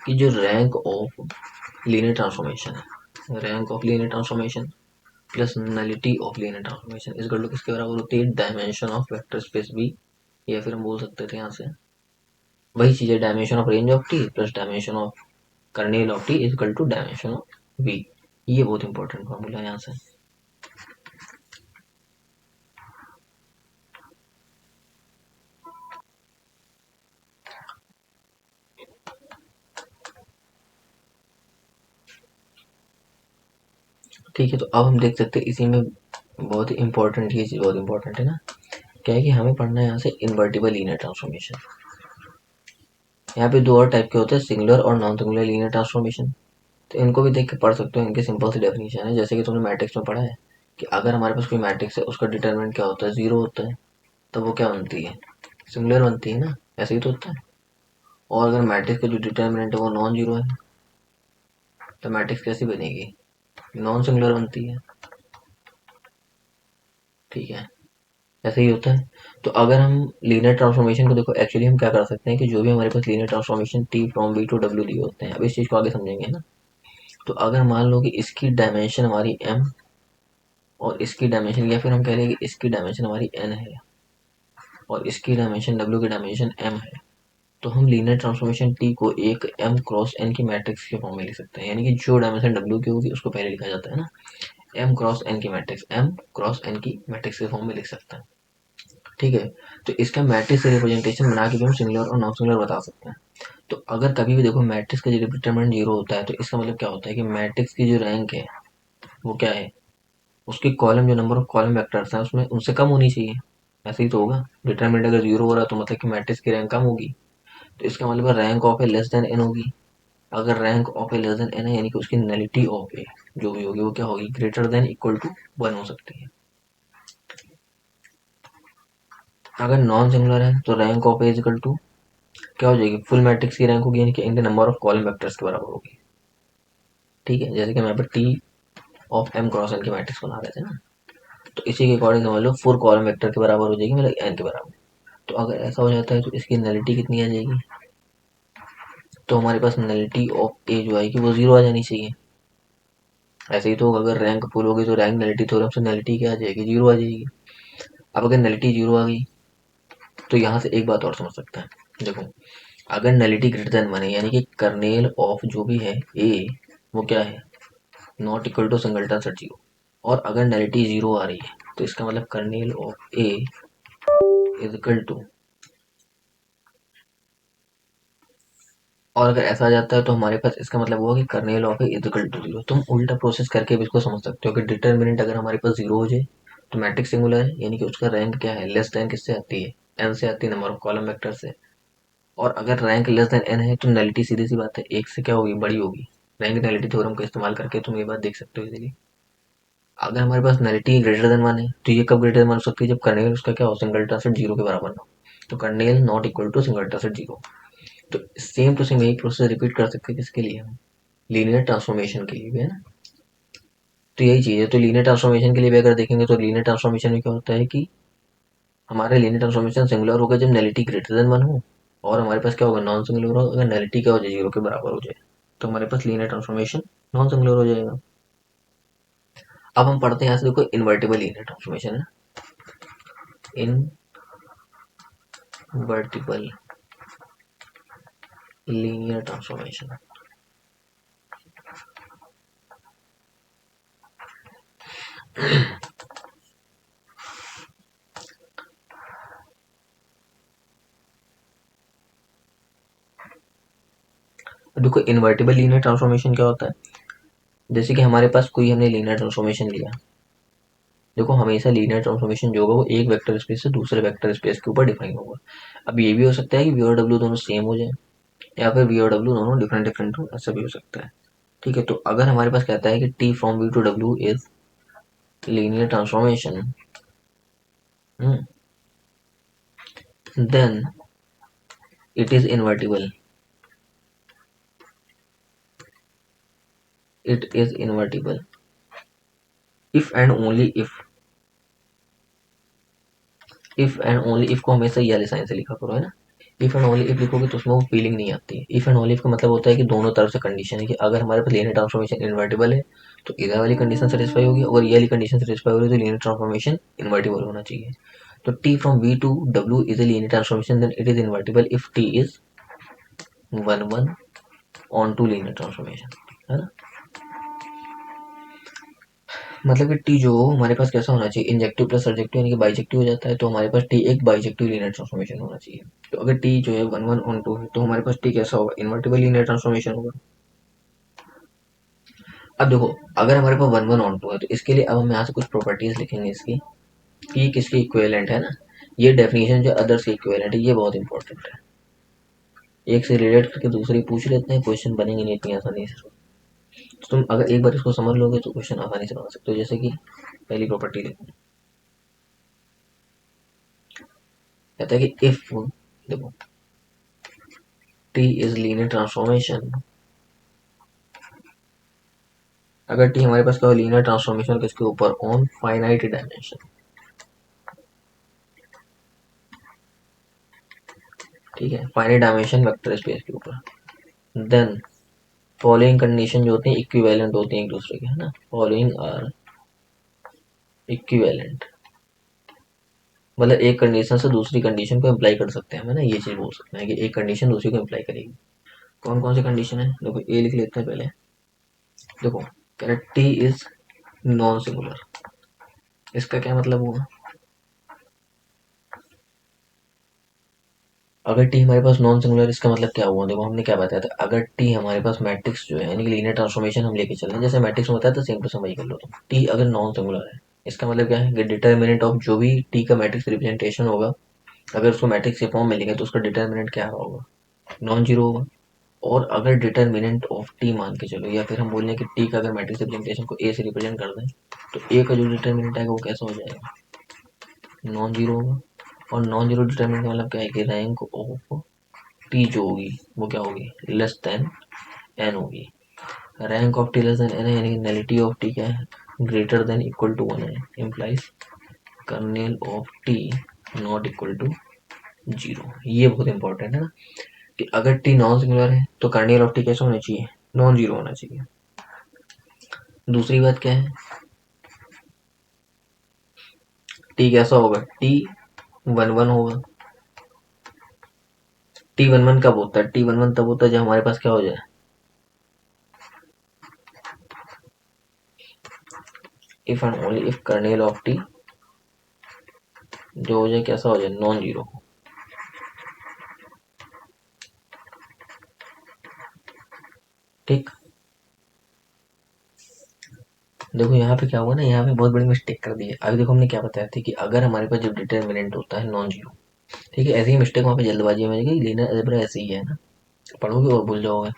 Speaker 1: कि जो रैंक ऑफ लीनियर ट्रांसफॉर्मेशन है, rank of linear transformation plus nullity of linear transformation is to किसके बराबर होती है, dimension of vector space v, या फिर हम बोल सकते थे यहाँ से वही चीज है, dimension of range of T plus dimension of kernel of T is equal to dimension of v. ये बहुत इंपॉर्टेंट फॉर्मूला है यहाँ से। ठीक है, तो अब हम देख सकते हैं इसी में बहुत ही इंपॉर्टेंट, ये चीज बहुत इंपॉर्टेंट है ना, क्या है कि हमें पढ़ना है यहाँ से इन्वर्टिबल लीनियर ट्रांसफॉर्मेशन। यहाँ पे दो और टाइप के होते हैं, सिंगुलर और नॉन सिंगुलर लीनियर ट्रांसफॉर्मेशन। तो इनको भी देख के पढ़ सकते हो, इनके सिंपल सी डेफिनेशन है, जैसे कि तुमने मैट्रिक्स में पढ़ा है कि अगर हमारे पास कोई मैट्रिक्स है उसका डिटरमिनेंट क्या होता है, जीरो होता है, तब वो क्या बनती है, सिंगुलर बनती है ना, ऐसे ही तो होता है। और अगर मैट्रिक्स का जो डिटरमिनेंट है वो नॉन जीरो है तो मैट्रिक्स कैसी बनेगी, नॉन सिंगुलर बनती है। ठीक है, ऐसे ही होता है। तो अगर हम लीनियर ट्रांसफॉर्मेशन को देखो, एक्चुअली हम क्या कर सकते हैं कि जो भी हमारे पास linear transformation T from B to W दिए होते हैं, अब इस चीज को आगे समझेंगे ना। तो अगर मान लो कि इसकी डायमेंशन हमारी m और इसकी डायमेंशन, या फिर हम कह रहे हैं कि इसकी डायमेंशन हमारी n है और इसकी डायमेंशन w की डायमेंशन m है, तो हम लीनियर ट्रांसफॉर्मेशन टी को एक m क्रॉस n की मैट्रिक्स के फॉर्म में लिख सकते हैं, यानी कि जो डायमेंशन w की होगी उसको पहले लिखा जाता है ना, m क्रॉस n की मैट्रिक्स, m क्रॉस n की मैट्रिक्स के फॉर्म में लिख सकते हैं। ठीक है, तो इसका मैट्रिक्स रिप्रेजेंटेशन बना के भी हम सिंगुलर और नॉन सिंगुलर बता सकते हैं। तो अगर कभी भी देखो मैट्रिक्स का डिटरमिनेंट जीरो होता है तो इसका मतलब क्या होता है कि मैट्रिक्स की जो रैंक है वो क्या है, उसकी कॉलम जो नंबर ऑफ कॉलम वेक्टर्स हैं उसमें उनसे कम होनी चाहिए। ऐसे ही तो होगा, डिटरमिनेंट अगर जीरो हो रहा है तो मतलब कि मैट्रिक्स की रैंक कम होगी, तो इसका मतलब rank of A less than n होगी। अगर rank of A less than n है यानी कि उसकी नलिटी ऑफ ए जो भी होगी वो क्या होगी, greater than equal to one हो सकती है। अगर नॉन सिंगुलर है तो rank of A is equal to क्या हो जाएगी, फुल मैट्रिक्स की रैंक होगी, यानी कि इनके नंबर ऑफ कॉलम वेक्टर्स के बराबर होगी। ठीक है, जैसे कि हम यहाँ पर T of m cross n की मैट्रिक्स बना रहे थे ना, तो इसी के अकॉर्डिंग समझ लो फोर कॉलम वेक्टर के बराबर हो जाएगी, मतलब एन के बराबर। तो अगर ऐसा हो जाता है तो इसकी नलिटी कितनी आ जाएगी, तो हमारे पास नलिटी ऑफ ए जो आएगी वो 0 आ जानी चाहिए। ऐसे ही तो अगर रैंक फुल होगी तो रैंक नलिटी थ्योरम से नलिटी क्या आ जाएगी, 0 आ जाएगी। अब अगर नलिटी 0 आ गई तो यहाँ से एक बात और समझ सकते हैं। देखो, अगर नलिटी ग्रेटर देन 1 है यानी कि कर्नेल ऑफ जो भी है ए वो क्या है, not equal to singleton set 0। और अगर नलिटी 0 आ रही है तो इसका मतलब kernel of A is equal to, और अगर ऐसा आ जाता है तो हमारे पास इसका मतलब हुआ कि kernel of A is equal to 0। तुम उल्टा प्रोसेस करके भी इसको समझ सकते हो कि डिटर्मिनेंट अगर हमारे पास 0 हो जाए तो मैट्रिक्स सिंगुलर है, यानी कि उसका रैंक क्या है, लेस देन किससे आती है, एन से आती है, नंबर ऑफ कॉलम वेक्टर से। और अगर रैंक लेस देन एन है तो नलिटी सीधी सी बात है एक से क्या होगी, बड़ी होगी। रैंक नलिटी थ्योरम का इस्तेमाल करके तुम ये बात देख सकते हो इजीली। अगर हमारे पास नलिटी ग्रेटर देन 1 है तो ये कब ग्रेटर देन 1 हो सकती है, जब कर्नेल उसका क्या हो, सिंगलटन सेट 0 के बराबर ना हो। तो kernel not equal to singleton set 0। तो सेम टू सेम यही प्रोसेस रिपीट कर सकते हैं किसके लिए, हम लीनियर ट्रांसफॉर्मेशन के लिए भी, है ना। तो यही चीज़ है। तो लीनियर ट्रांसफॉर्मेशन के लिए भी अगर देखेंगे तो लीनियर ट्रांसफॉर्मेशन में क्या होता है कि हमारे लीनियर ट्रांसफॉर्मेशन सिंगुलर होगा जब नलिटी ग्रेटर देन 1 हो, और हमारे पास क्या होगा, नॉन सिंगुलर होगा अगर नलिटी क्या हो जाए, 0 के बराबर हो जाए। तो हमारे पास लीनियर ट्रांसफॉर्मेशन नॉन सिंगुलर हो जाएगा। अब हम पढ़ते हैं यहाँ से, देखो इन्वर्टिबल लीनियर ट्रांसफॉर्मेशन है, इनवर्टिबल लीनियर ट्रांसफॉर्मेशन। देखो इन्वर्टिबल लीनियर ट्रांसफॉर्मेशन क्या होता है, जैसे कि हमारे पास कोई हमने लीनियर ट्रांसफॉर्मेशन लिया। देखो हमेशा लीनियर ट्रांसफॉर्मेशन जो होगा वो एक वेक्टर स्पेस से दूसरे वेक्टर स्पेस के ऊपर डिफाइन होगा। अब ये भी हो सकता है कि वी और डब्ल्यू दोनों सेम हो जाए, या फिर वी और डब्ल्यू दोनों डिफरेंट डिफरेंट हो, ऐसा भी हो सकता है। ठीक है, तो अगर हमारे पास कहता है कि T from v to W is linear transformation, then it is invertible, it is invertible if and only if and only if को हमेशा ये वाले साइन से लिखा करो, है ना। इफ एंड ओनली इफ लिखोगे तो उसमें वो फीलिंग नहीं आती है। इफ एंड ओनली इफ का मतलब होता है कि दोनों तरफ से कंडीशन है, कि अगर हमारे पास लीनियर ट्रांसफॉर्मेशन इन्वर्टिबल है तो इधर वाली कंडीशन सेटिस्फाई होगी, और ये वाली कंडीशन सेटिस्फाई हो रही है तो लीनियर ट्रांसफॉर्मेशन इन्वर्टिबल होना चाहिए। तो T from v to W is a linear transformation, then it is invertible if T is 1 1 onto linear transformation, है ना। मतलब कि टी जो हमारे पास कैसा होना चाहिए, इंजेक्टिव प्लस सर्जेक्टिव यानी कि बाइजेक्टिव हो जाता है, तो हमारे पास टी एक बाइजेक्टिव लीनियर ट्रांसफॉर्मेशन होना चाहिए। तो अगर टी जो है 1 1 ऑन 2 है तो हमारे पास टी कैसा होगा, इन्वर्टिबल लीनियर ट्रांसफॉर्मेशन होगा। अब देखो अगर हमारे पास 1 1 ऑन 2 है तो इसके लिए अब हम यहाँ से कुछ प्रॉपर्टीज लिखेंगे इसकी, कि किसके इक्विवेलेंट है ना। ये डेफिनेशन जो अदर्स के इक्विवेलेंट है ये बहुत इंपॉर्टेंट है। एक से रिलेट करके दूसरी पूछ लेते हैं, क्वेश्चन बनेंगे नहीं इतनी आसानी से। तो तुम अगर एक बार इसको समझ लोगे तो क्वेश्चन आसानी से बना सकते हो। जैसे कि पहली प्रॉपर्टी देखो, कहता है कि इफ, देखो टी इज लीनियर ट्रांसफॉर्मेशन, अगर टी हमारे पास क्या लीनियर ट्रांसफॉर्मेशन किसके ऊपर, ऑन फाइनाइट डायमेंशन। ठीक है, फाइनाइट डायमेंशन वेक्टर स्पेस के ऊपर, देन फॉलोइंग कंडीशन जो होती हैं इक्विवेलेंट होती हैं एक दूसरे के, है ना। फॉलोइंग आर इक्विवेलेंट, मतलब एक कंडीशन से दूसरी कंडीशन को इम्प्लाई कर सकते हैं, है ना। ये चीज बोल सकते हैं कि एक कंडीशन दूसरी को इम्प्लाई करेगी। कौन कौन सी कंडीशन है, देखो ए लिख लेते हैं पहले। देखो कह रहे टी इज नॉन सिंगुलर, इसका क्या मतलब हुआ, अगर टी हमारे पास नॉन सिंगुलर इसका मतलब क्या हुआ, देखो हमने क्या बताया था, अगर टी हमारे पास मैट्रिक्स जो है यानी कि लीनियर ट्रांसफॉर्मेशन हम लेके चल रहे हैं, जैसे मैट्रिक्स में बताया था सेम टू सेम वही कर लो तुम। टी अगर नॉन सिंगुलर है इसका मतलब क्या है कि डिटर्मिनेंट ऑफ जो भी टी का मैट्रिक्स रिप्रेजेंटेशन होगा, अगर उसको मैट्रिक्स के फॉर्म में लिखे तो उसका डिटर्मिनेंट क्या होगा, नॉन जीरो होगा। और अगर डिटर्मिनेंट ऑफ टी मान के चलो, या फिर हम बोल रहे हैं कि टी का अगर मैट्रिक्स रिप्रेजेंटेशन को ए से रिप्रेजेंट कर दें तो ए का जो डिटर्मिनेंट आएगा वो कैसा हो जाएगा, नॉन जीरो होगा। और नॉन जीरो डिटर्मिनेंट का मतलब क्या है कि रैंक ऑफ टी जो होगी वो क्या होगी, लेस देन एन होगी। Rank of T less than n है यानी नलिटी ऑफ टी क्या है, ग्रेटर देन इक्वल टू 1 है, implies kernel of T not equal to 0। ये बहुत इंपॉर्टेंट है ना, कि अगर टी नॉन सिंगुलर है तो कर्नेल ऑफ टी कैसा होना चाहिए, नॉन जीरो होना चाहिए। दूसरी बात क्या है, टी कैसा होगा, टी वन वन होगा। टी वन वन कब होता है, टी वन वन तब होता है जब हमारे पास क्या हो जाए, if and only if kernel of T जो हो जाए कैसा हो जाए, नॉन जीरो। ठीक, देखो यहाँ पे क्या हुआ ना, यहाँ पे बहुत बड़ी मिस्टेक कर दी है। अभी देखो हमने क्या बताया था कि अगर हमारे पास जब डिटर्मिनेंट होता है नॉन जीरो, ठीक है, ऐसी ही मिस्टेक वहाँ पे जल्दबाजी में गई, लीनियर अलजेब्रा ऐसे ही है ना, पढ़ोगे और भूल जाओगे।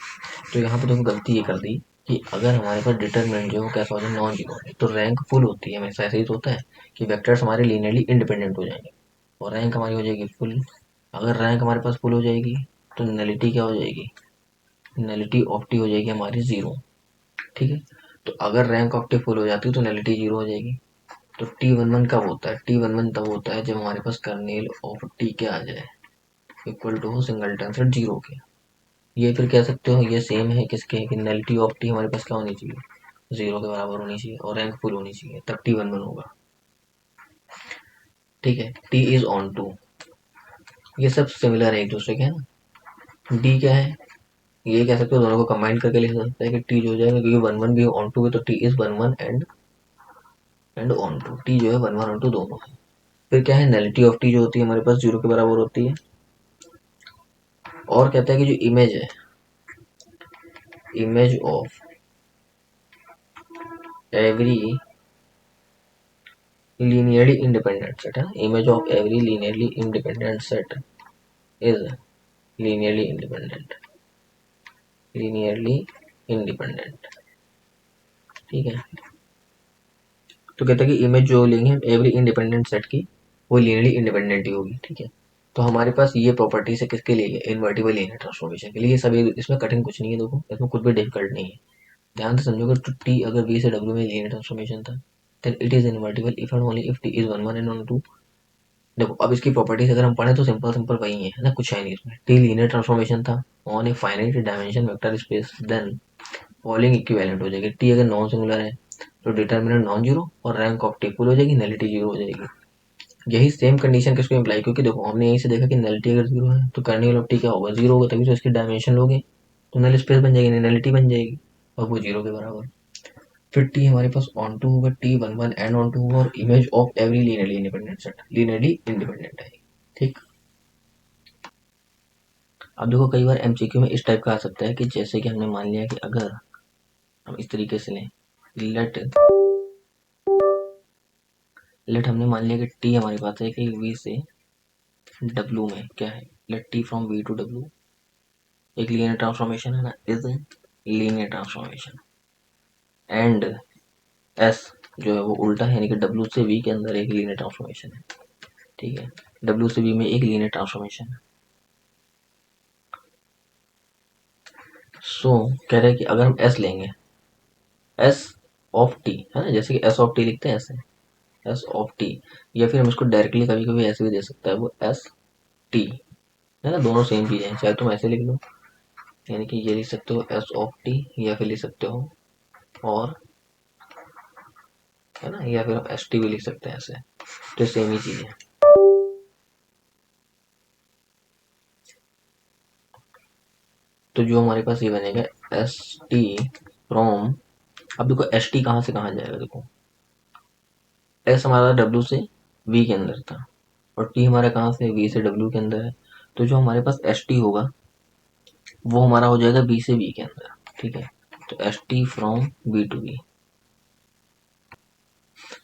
Speaker 1: तो यहाँ पे देखो गलती ये कर दी कि अगर हमारे पास डिटर्मिनेंट जो है वो कैसा हो जाए, नॉन जीरो है, तो रैंक फुल होती है हमेशा। ऐसे ही तो होता है कि वेक्टर्स हमारे लीनियरली इंडिपेंडेंट हो जाएंगे और रैंक हमारी हो जाएगी फुल। अगर रैंक हमारे पास फुल हो जाएगी तो नलिटी क्या हो जाएगी, नलिटी ऑफ टी हो जाएगी हमारी जीरो। ठीक है, तो अगर रैंक ऑफ टी फुल हो जाती है तो नलिटी जीरो हो जाएगी। तो टी वन वन कब होता है, टी वन वन तब होता है जब हमारे पास कर्नेल ऑफ टी क्या आ जाए, इक्वल टू हो सिंगलटन सेट जीरो के। ये फिर कह सकते हो ये सेम है किसके, कि नलिटी ऑफ टी हमारे पास क्या होनी चाहिए, जीरो के बराबर होनी चाहिए और रैंक फुल होनी चाहिए, तब टी वन वन होगा। ठीक है, टी इज ऑन टू, ये सब सिमिलर है एक दूसरे के, है ना। डी क्या है, ये कह सकते हो दोनों को कंबाइन करके लिख सकते हैं कि टी जो हो जाएगा, क्योंकि वन वन भी ऑन टू है तो T is one one and onto, T जो है वन वन ऑन टू दोनों है। फिर क्या है, नलिटी ऑफ टी जो होती है हमारे पास जीरो के बराबर होती है। और कहता है कि जो इमेज है, image of every linearly independent set है, image of every linearly independent set is linearly independent, linearly independent। ठीक है, तो कहते हैं कि इमेज जो लेंगे हम एवरी इंडिपेंडेंट सेट की वो लीनियरली इंडिपेंडेंट ही होगी। ठीक है, तो हमारे पास ये प्रॉपर्टी है किसके लिए, इन्वर्टिबल लीनियर ट्रांसफॉर्मेशन के लिए। सभी इसमें कठिन कुछ नहीं है, देखो इसमें कुछ भी डिफिकल्ट नहीं है। ध्यान से समझोगे तो टी अगर वी से डब्ल्यू में लीनियर ट्रांसफॉर्मेशन था then it is invertible if and only if T is one one and onto. देखो अब इसकी प्रॉपर्टीज अगर हम पढ़े तो सिंपल सिंपल वही है ना, कुछ है नहीं इसमें। टी लीनियर ट्रांसफॉर्मेशन था on a finite dimension vector space, then following equivalent हो जाएगी। टी अगर नॉन सिंगुलर है तो डिटर्मिनेंट नॉन जीरो और रैंक ऑफ टी फुल हो जाएगी, नलिटी जीरो हो जाएगी। यही सेम कंडीशन किसको इम्प्लाई, क्योंकि देखो हमने यहीं से देखा कि नलिटी अगर जीरो है तो कर्नेल ऑफ टी क्या होगा, जीरो होगा, तभी तो इसकी डायमेंशन लोगे तो नल स्पेस बन जाएगी, नलिटी बन जाएगी और वो जीरो के बराबर। फिर टी हमारे पास ऑन टू होगा, T one one and onto होगा और image of every linearly independent set linearly independent है। ठीक, अब देखो कई बार एमसीक्यू में इस टाइप का आ सकता है कि जैसे कि हमने मान लिया कि अगर हम इस तरीके से लें, लेट लेट हमने मान लिया कि टी हमारे पास है कि वी से डब्ल्यू में क्या है, let T from v to W एक लीनियर ट्रांसफॉर्मेशन है ना, is linear transformation and S जो है वो उल्टा है, यानी कि डब्ल्यू से वी के अंदर एक लीनियर ट्रांसफॉर्मेशन है। ठीक है, डब्ल्यू से वी में एक लीनियर ट्रांसफॉर्मेशन है। सो कह रहे हैं कि अगर हम एस लेंगे, एस ऑफ टी है ना, जैसे कि एस ऑफ टी लिखते हैं ऐसे, एस ऑफ टी, या फिर हम इसको डायरेक्टली कभी कभी ऐसे भी दे सकते हैं, वो एस टी है ना, दोनों सेम चीजें हैं, चाहे तुम ऐसे लिख लो, यानी कि ये लिख सकते हो एस ऑफ टी, या फिर लिख सकते हो और है ना, या फिर हम एस टी भी लिख सकते हैं ऐसे, तो सेम ही चीज है। तो जो हमारे पास ये बनेगा एस टी फ्रॉम, अब देखो एस टी कहाँ से कहाँ जाएगा, देखो एस हमारा डब्ल्यू से वी के अंदर था और टी हमारा कहाँ से, वी से डब्ल्यू के अंदर है। तो जो हमारे पास एस टी होगा वो हमारा हो जाएगा बी से वी के अंदर। ठीक है, तो S T from B to v,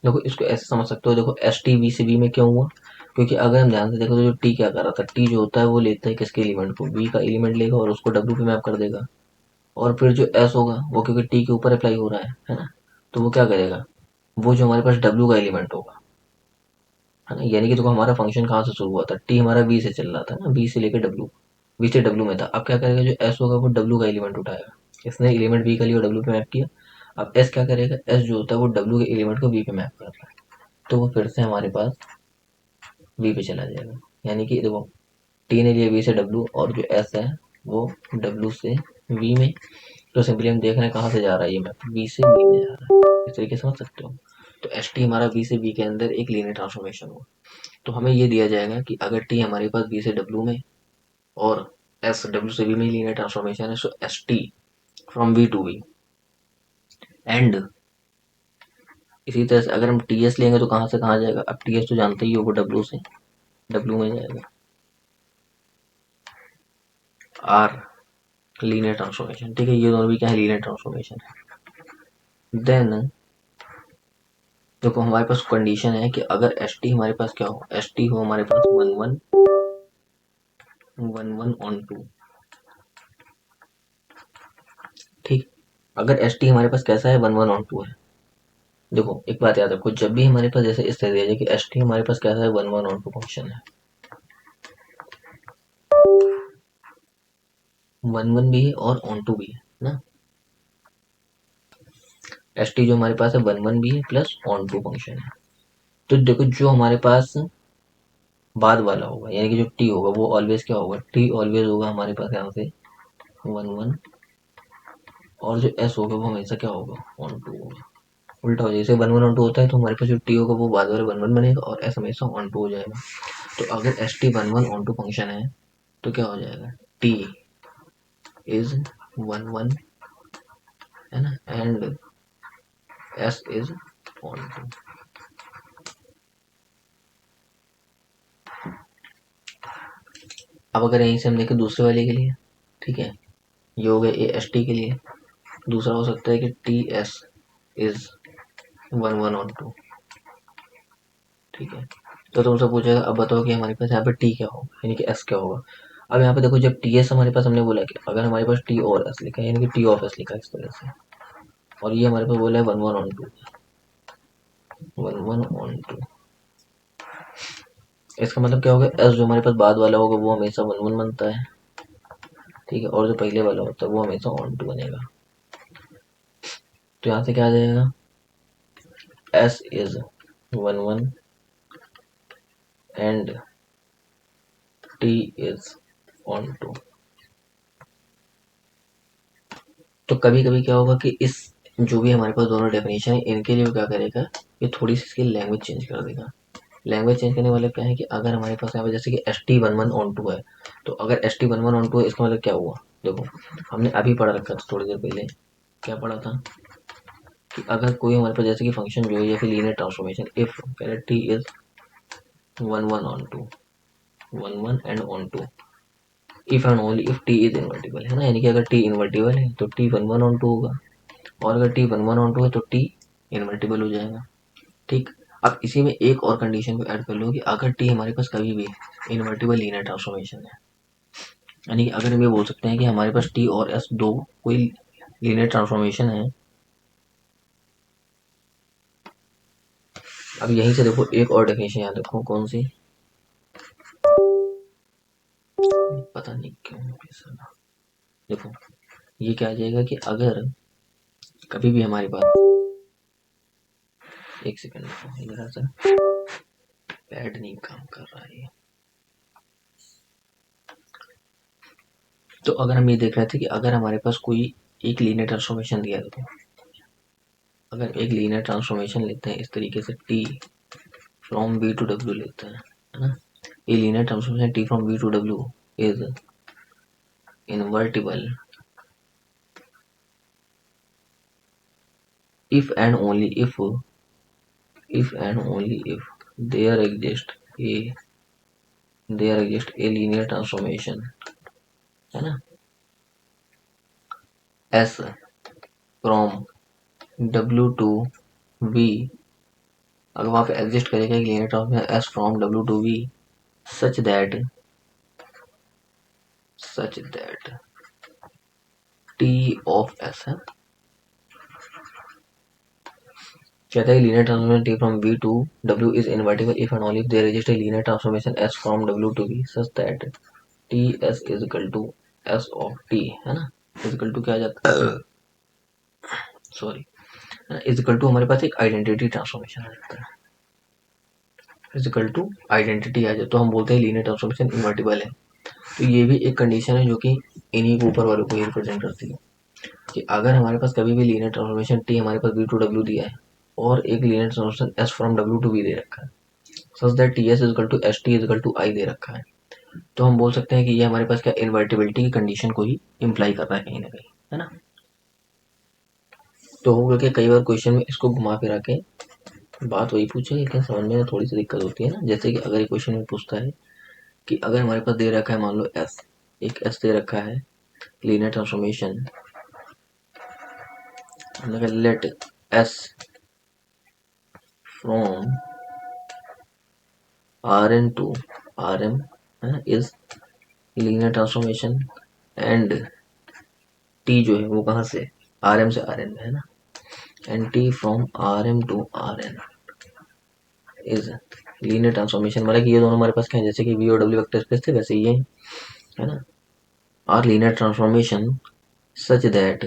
Speaker 1: देखो इसको ऐसे समझ सकते हो, देखो एस टी बी से बी में क्यों हुआ, क्योंकि अगर हम ध्यान से देखो तो जो टी क्या कर रहा था, टी जो होता है वो लेता है किसके एलिमेंट को, बी का एलिमेंट लेगा और उसको डब्ल्यू पे मैप कर देगा। और फिर जो एस होगा वो क्योंकि टी के ऊपर अप्लाई हो रहा है ना, तो वो क्या करेगा, वो जो हमारे पास डब्ल्यू का एलिमेंट होगा, है ना, यानी कि देखो हमारा फंक्शन कहाँ से शुरू हुआ था, टी हमारा बी से चल रहा था ना, बी से लेकर डब्ल्यू, बी से डब्ल्यू में था। अब क्या करेगा, जो एस होगा वो डब्ल्यू का एलिमेंट उठाएगा, इसने एलिमेंट बी का लिया और डब्ल्यू पे मैप किया। अब एस क्या करेगा, एस जो होता है वो डब्ल्यू के एलिमेंट को बी पे मैप कर रहा है, तो वो फिर से हमारे पास बी पे चला जाएगा। यानी कि देखो टी ने लिया बी से डब्ल्यू और जो एस है वो W से V में, तो सिंपली हम देख रहे हैं कहाँ से जा रहा है ये मैप, V से V में जा रहा है। इस तरीके से समझ सकते हो। तो एस टी हमारा V से V के अंदर एक लीनियर ट्रांसफॉर्मेशन हुआ। तो हमें ये दिया जाएगा कि अगर T हमारे पास V से W में और S W से V में लीनियर ट्रांसफॉर्मेशन है, so S T from V to V। And इसी तरह से अगर हम टी एस लेंगे तो कहाँ से कहाँ जाएगा, अब टी एस तो जानते ही हो वो W से W में जाएगा। आर लीनियर ट्रांसफॉर्मेशन, ठीक है, ये दोनों भी क्या है, लीनियर ट्रांसफॉर्मेशन है। देन देखो हमारे पास कंडीशन है कि अगर एस टी हमारे पास क्या हो, एस टी हो हमारे पास 1 1 ऑन 2, ठीक। अगर एस टी हमारे पास कैसा है, 1 1 ऑन 2 है। देखो एक बात याद रखो, जब भी हमारे पास जैसे इस तरह दिया जाए कि एस टी हमारे पास कैसा है, 1 1 ऑन 2 फंक्शन है, 1 1 भी है और ऑन 2 भी है ना। एस टी जो हमारे पास है 1 1 भी है प्लस ऑन 2 फंक्शन है। तो देखो जो हमारे पास बाद वाला होगा, यानी कि जो टी होगा वो ऑलवेज क्या होगा, टी ऑलवेज होगा हमारे पास यहाँ से 1 1, और जो एस होगा वो हमेशा क्या होगा, ऑन 2 होगा। उल्टा हो जाए, जैसे 1 1 ऑन 2 होता है तो हमारे पास जो टी होगा वो बाद वाले 1 1 बनेगा और एस हमेशा ऑन 2 हो जाएगा। तो अगर एस टी 1 1 ऑन 2 फंक्शन है तो क्या हो जाएगा, टी इज 1 1, है ना, एंड एस इज ऑन 2। अब अगर यहीं से हम देखें दूसरे वाले के लिए, ठीक है, ये हो गया ए एस टी के लिए। दूसरा हो सकता है कि टी एस इज 1 1 ऑन 2, ठीक है। तो तुमसे पूछेगा अब बताओ कि हमारे पास यहाँ पे टी क्या होगा, यानी कि एस क्या होगा। अब यहाँ पे देखो जब टी एस हमारे पास, हमने बोला कि अगर हमारे पास टी और एस लिखा है, यानी कि टी ऑफ एस लिखा है इस तरह से, और ये हमारे पास बोला है 1 1 ऑन 2, 1 1 ऑन 2, इसका मतलब क्या होगा, एस जो हमारे पास बाद वाला होगा वो हमेशा 1 1 बनता है, ठीक है, और जो पहले वाला होता है वो हमेशा ऑन 2 बनेगा। तो यहाँ से क्या आ जाएगा, S is 1 1 and t is on 2। तो कभी कभी क्या होगा कि इस जो भी हमारे पास दोनों डेफिनेशन है इनके लिए क्या करेगा, ये थोड़ी सी इसकी लैंग्वेज चेंज कर देगा। लैंग्वेज चेंज करने वाला क्या है कि अगर हमारे पास यहाँ पे जैसे कि एस टी 1 1 ऑन 2 है, तो अगर एस टी 1 1 ऑन 2 है इसका मतलब क्या हुआ, देखो हमने अभी पढ़ा रखा था थोड़ी देर पहले, क्या पढ़ा था कि अगर कोई हमारे पास जैसे कि फंक्शन जो है या फिर linear transformation, if T is 1 1 on 2, 1 1 and on 2, if and only if T is invertible, है ना, यानी कि अगर टी इन्वर्टिबल है तो टी 1 1 ऑन 2 होगा, और अगर टी 1 1 ऑन 2 है तो टी इन्वर्टिबल हो जाएगा, ठीक। अब इसी में एक और कंडीशन को ऐड कर लो कि अगर टी हमारे पास कभी भी इन्वर्टिबल लीनियर ट्रांसफॉर्मेशन है, यानी कि अगर हम ये बोल सकते हैं कि हमारे पास टी और एस दो कोई लीनियर ट्रांसफॉर्मेशन है। अब यहीं से देखो एक और डेफिनेशन याद रखो, कौन सी, पता नहीं क्यों ऐसा ना। देखो ये क्या आ जाएगा कि अगर कभी भी हमारे पास, एक सेकंड जरा सा पैड नहीं काम कर रहा है। तो अगर हम ये देख रहे थे कि अगर हमारे पास कोई एक लीनियर ट्रांसफॉर्मेशन दिया है, तो अगर एक लीनियर ट्रांसफॉर्मेशन लेते हैं इस तरीके से, T from v to W लेते हैं, है ना, ये linear transformation T from v to W is invertible if and only if there exists a linear transformation, है ना, s from w to v, अगर वहाँ पे एग्जिस्ट करेगा एक linear transformation s from w to v such that t of s है, कहता है linear transformation t from v to w is invertible if and only if there exists a linear transformation s from w to v such that t s is equal to s of t, है ना, is equal to क्या आ जाता है, sorry, is equal to हमारे पास एक identity transformation आ जाता है, इज इक्वल टू आइडेंटिटी आ जाए तो हम बोलते हैं लीनियर ट्रांसफॉर्मेशन इन्वर्टिबल है। तो ये भी एक कंडीशन है जो कि इन्हीं के ऊपर वालों को ही रिप्रेजेंट करती है कि अगर हमारे पास कभी भी लीनियर ट्रांसफॉर्मेशन टी हमारे पास वी टू डब्ल्यू दिया है और एक linear transformation S from W to V दे रखा है, such that T S is equal to S T is equal to I दे रखा है, तो हम बोल सकते हैं कि ये हमारे पास क्या इनवर्टिबिलिटी की कंडीशन को ही इम्प्लाई कर रहा है कहीं ना कहीं, है ना। तो हो गया कि कई बार क्वेश्चन में इसको घुमा फिरा के बात वही पूछेगा, लेकिन समझने में थोड़ी सी दिक्कत होती है ना। जैसे कि अगर ये क्वेश्चन में पूछता है कि अगर हमारे पास दे रखा है मान लो एस, एक एस दे रखा है लीनियर ट्रांसफॉर्मेशन, हमने कहा let S from R n to R m is linear transformation and T जो है वो कहाँ से आर एम से आर एन में है ना, and T from R m to R n is linear transformation, मतलब कि ये दोनों हमारे पास क्या है, जैसे कि वी और डब्ल्यू वेक्टर स्पेस थे वैसे ये है ना, R linear transformation such that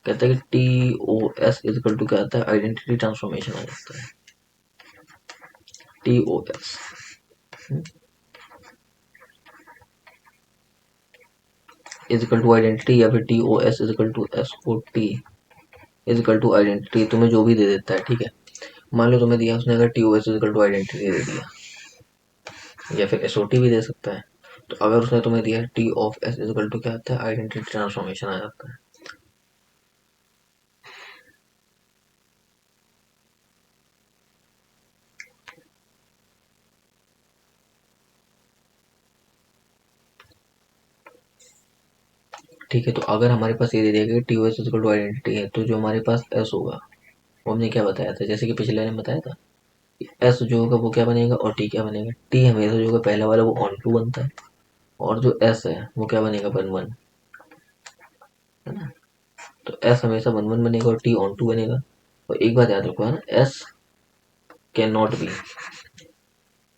Speaker 1: कहता है कि T O S is equal to क्या आता है, आइडेंटिटी ट्रांसफॉर्मेशन आ जाता है, T O S is equal to identity या फिर T O S is equal to S o T is equal to identity, तुम्हें जो भी दे देता है, ठीक है। मान लो तुम्हें दिया उसने अगर T O S is equal to identity दे दिया या फिर एस ओ टी भी दे सकता है, तो अगर उसने तुम्हें दिया T of S is equal to क्या आता है, आइडेंटिटी ट्रांसफॉर्मेशन आ जाता है। ठीक है, तो अगर हमारे पास ये दे दिया कि T O S is equal to identity है, तो जो हमारे पास एस होगा वो हमने क्या बताया था, जैसे कि पिछले ने बताया था, एस जो होगा वो क्या बनेगा और टी क्या बनेगा, टी हमेशा जो होगा पहला वाला वो ऑन टू बनता है और जो एस है वो क्या बनेगा वन वन, है ना। तो एस हमेशा वन वन बनेगा और टी ऑन टू बनेगा। और एक बात याद रखो है ना, एस कैन नॉट बी,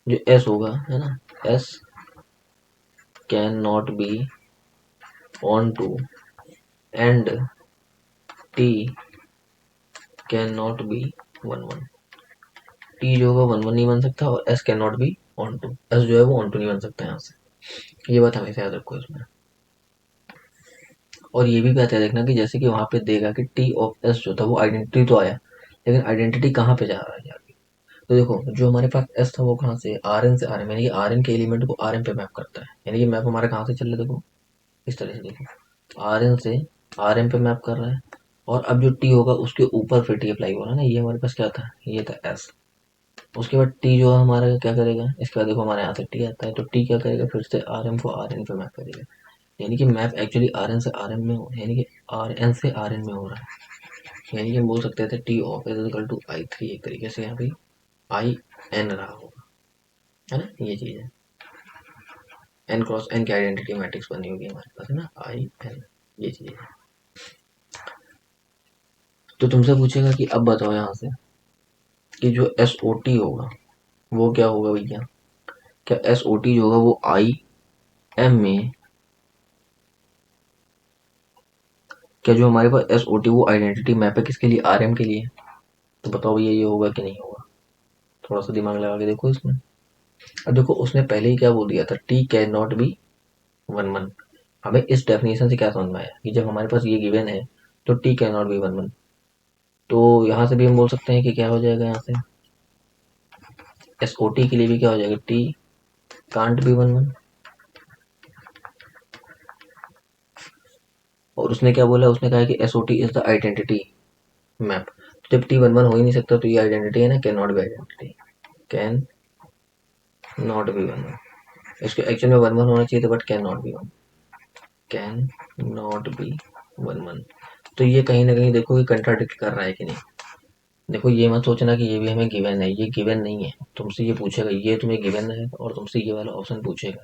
Speaker 1: जो एस होगा है ना, S can not be onto and T can not be one one, T जो होगा वन वन नहीं बन सकता और S can not be onto, S जो है वो ऑन टू नहीं बन सकता यहाँ से, ये बात हमेशा याद रखो इसमें। और ये भी बात याद रखना कि जैसे कि वहां पे देगा कि टी ऑफ एस जो था वो आइडेंटिटी तो आया, लेकिन आइडेंटिटी कहाँ पे जा रहा है यार, तो देखो जो हमारे पास एस था वो कहाँ से आर एन से आर एम, यानी कि आर एन के एलिमेंट को आर एम पे मैप करता है, यानी कि मैप हमारा कहाँ से चल रहा है देखो इस तरह से, देखो आर एन से आर एम पे मैप कर रहा है और अब जो टी होगा उसके ऊपर फिर टी अप्लाई हो रहा है ना, ये हमारे पास क्या था, ये था एस। उसके बाद टी जो है हमारा क्या करेगा, इसके बाद देखो हमारे यहाँ से टी आता है, तो टी क्या करेगा फिर से आर एम को आर एन पे मैप करेगा, यानी कि मैप एक्चुअली आर एन से आर एम में हो, यानी कि आर एन से आर एन में हो रहा है, यानी कि हम बोल सकते थे T of is equal to I three, एक तरीके से यहाँ पे आई एन रहा होगा, है ना, ये चीज़ है। एन क्रॉस एन की आइडेंटिटी मैट्रिक्स बनी होगी हमारे पास, है ना, आई एन, ये चीज़ है। तो तुमसे पूछेगा कि अब बताओ यहाँ से कि जो एस ओ टी होगा वो क्या होगा भैया, क्या एस ओ टी जो होगा वो आई एम में, क्या जो हमारे पास एस ओ टी वो आइडेंटिटी मैप है किसके लिए, आर एम के लिए, तो बताओ भैया ये होगा कि नहीं होगा, थोड़ा सा दिमाग लगा के देखो इसमें। अब देखो उसने पहले ही क्या बोल दिया था, T can not be one one, हमें इस डेफिनेशन से क्या समझ में आया कि जब हमारे पास ये गिवन है तो T can not be one one, तो यहाँ से भी हम बोल सकते हैं कि क्या हो जाएगा, यहाँ से एस ओ टी के लिए भी क्या हो जाएगा, T can't be one one. और उसने क्या बोला, उसने कहा कि S o T is the identity map, तो जब टी वन वन हो ही नहीं सकता तो ये आइडेंटिटी है ना, can not B identity, can not be one one, इसके एक्चुअल में वन वन होना चाहिए था but can not be one, can not be one one. तो ये कहीं ना कहीं देखो ये कंट्राडिक्ट कर रहा है कि नहीं, देखो ये मत सोचना कि ये भी हमें गिवन है, ये गिवन नहीं है, तुमसे ये पूछेगा, ये तुम्हें गिवन है और तुमसे ये वाला ऑप्शन पूछेगा,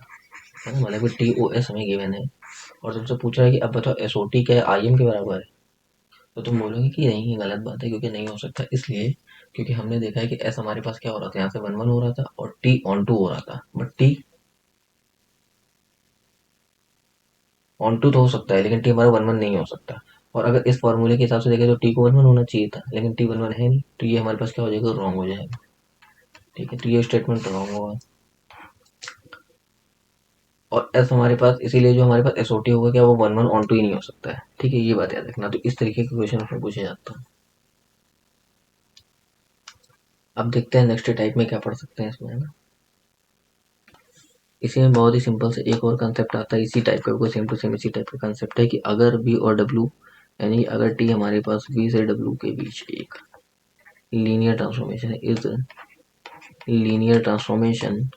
Speaker 1: है ना, मतलब कि टी ओ एस हमें गिवन है और तुमसे पूछ रहा है कि अब बताओ एस ओ टी क्या है, आई एम के बराबर है, तो तुम बोलोगे कि नहीं ये गलत बात है क्योंकि नहीं हो सकता, इसलिए क्योंकि हमने देखा है कि एस हमारे पास क्या हो रहा था, यहाँ से वन वन हो रहा था और टी ऑन टू हो रहा था, बट टी ऑन टू तो हो सकता है लेकिन टी हमारा वन वन नहीं हो सकता। और अगर इस फॉर्मूले के हिसाब से देखें तो टी को वन वन होना चाहिए था, लेकिन टी वन वन है नहीं, तो ये हमारे पास क्या हो जाएगा, रॉन्ग हो जाएगा। ठीक है, तो ये स्टेटमेंट रॉन्ग होगा। और एस हमारे पास, इसीलिए जो हमारे पास एसओटी होगा क्या वो वन वन ऑन टू ही नहीं हो सकता है। ठीक है, ये बात याद रखना। तो इस तरीके के क्वेश्चन उसमें पूछे जाते हैं। अब देखते हैं नेक्स्ट टाइप में क्या पढ़ सकते हैं इसमें, है ना। इसी में बहुत ही सिंपल से एक और कंसेप्ट आता है इसी टाइप का, बिल्कुल सेम टू सेम इसी टाइप का कंसेप्ट है कि अगर बी और डब्ल्यू, यानी अगर टी हमारे पास बी से डब्ल्यू के बीच एक लीनियर ट्रांसफॉर्मेशन है, इज लीनियर ट्रांसफॉर्मेशन,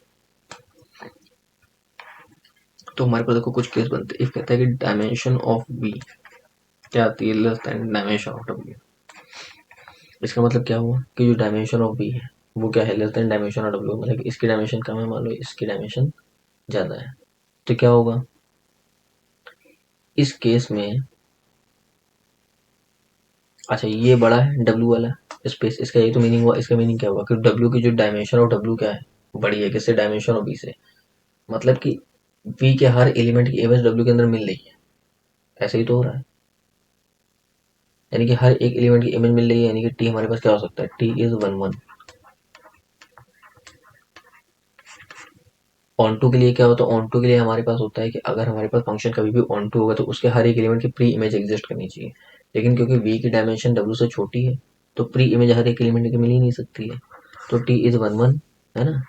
Speaker 1: तो हमारे पास देखो कुछ केस बनते हैं। इफ कहता है कि डायमेंशन ऑफ बी क्या आती है, less than dimension of W. इसका मतलब क्या हुआ कि जो डायमेंशन ऑफ बी है वो क्या है, less than dimension of W, मतलब कि इसकी डायमेंशन कम है, मान लो इसकी डायमेंशन ज़्यादा है। तो क्या होगा इस केस में, अच्छा ये बड़ा है डब्ल्यू वाला स्पेस, इसका ये तो मीनिंग हुआ। इसका मीनिंग क्या हुआ कि डब्ल्यू की जो डायमेंशन ऑफ डब्ल्यू क्या है, बड़ी है किससे, डायमेंशन ऑफ बी से। मतलब कि बी के हर एलिमेंट की इमेज डब्ल्यू के अंदर मिल रही है, ऐसे ही तो हो रहा है। यानी कि हर एक एलिमेंट की इमेज मिल रही है, यानी कि टी हमारे पास क्या हो सकता है, T is one one. Onto के लिए क्या होता है, ऑन टू के लिए हमारे पास होता है कि अगर हमारे पास फंक्शन कभी भी ऑन टू होगा तो उसके हर एक एलिमेंट की प्री इमेज एग्जिस्ट करनी चाहिए। लेकिन क्योंकि वी की डायमेंशन डब्ल्यू से छोटी है तो प्री इमेज हर एक एलिमेंट की मिल ही नहीं सकती है। तो टी इज वन वन, है ना।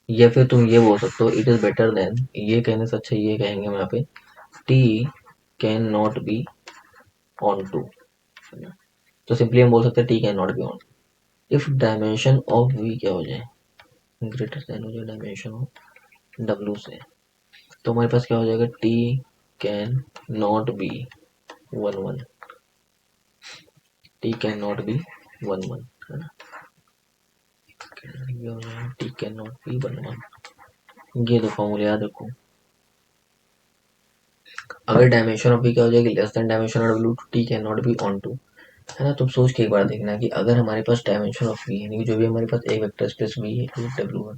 Speaker 1: या फिर तुम ये बोल सकते हो इट इज बेटर देन, ये कहने से अच्छा ये कहेंगे हम यहाँ पे, T can not be onto, है ना। तो सिंपली हम बोल सकते हैं T can not be on if dimension of v क्या हो जाए, ग्रेटर देन हो जाए डायमेंशन ऑफ डब्ल्यू से। तो हमारे पास क्या हो जाएगा, T can not be one one, T can not be one one, है ना। ये हो जाएगा T can not be one one. ये दो फॉर्मूले याद रखो। अगर डायमेंशन ऑफ बी क्या हो जाएगी, less than dimension of W, T can not be onto, है ना। तुम सोच के एक बार देखना कि अगर हमारे पास डायमेंशन ऑफ बी यानी कि जो भी हमारे पास एक वेक्टर स्पेस बी है डब्ल्यू है,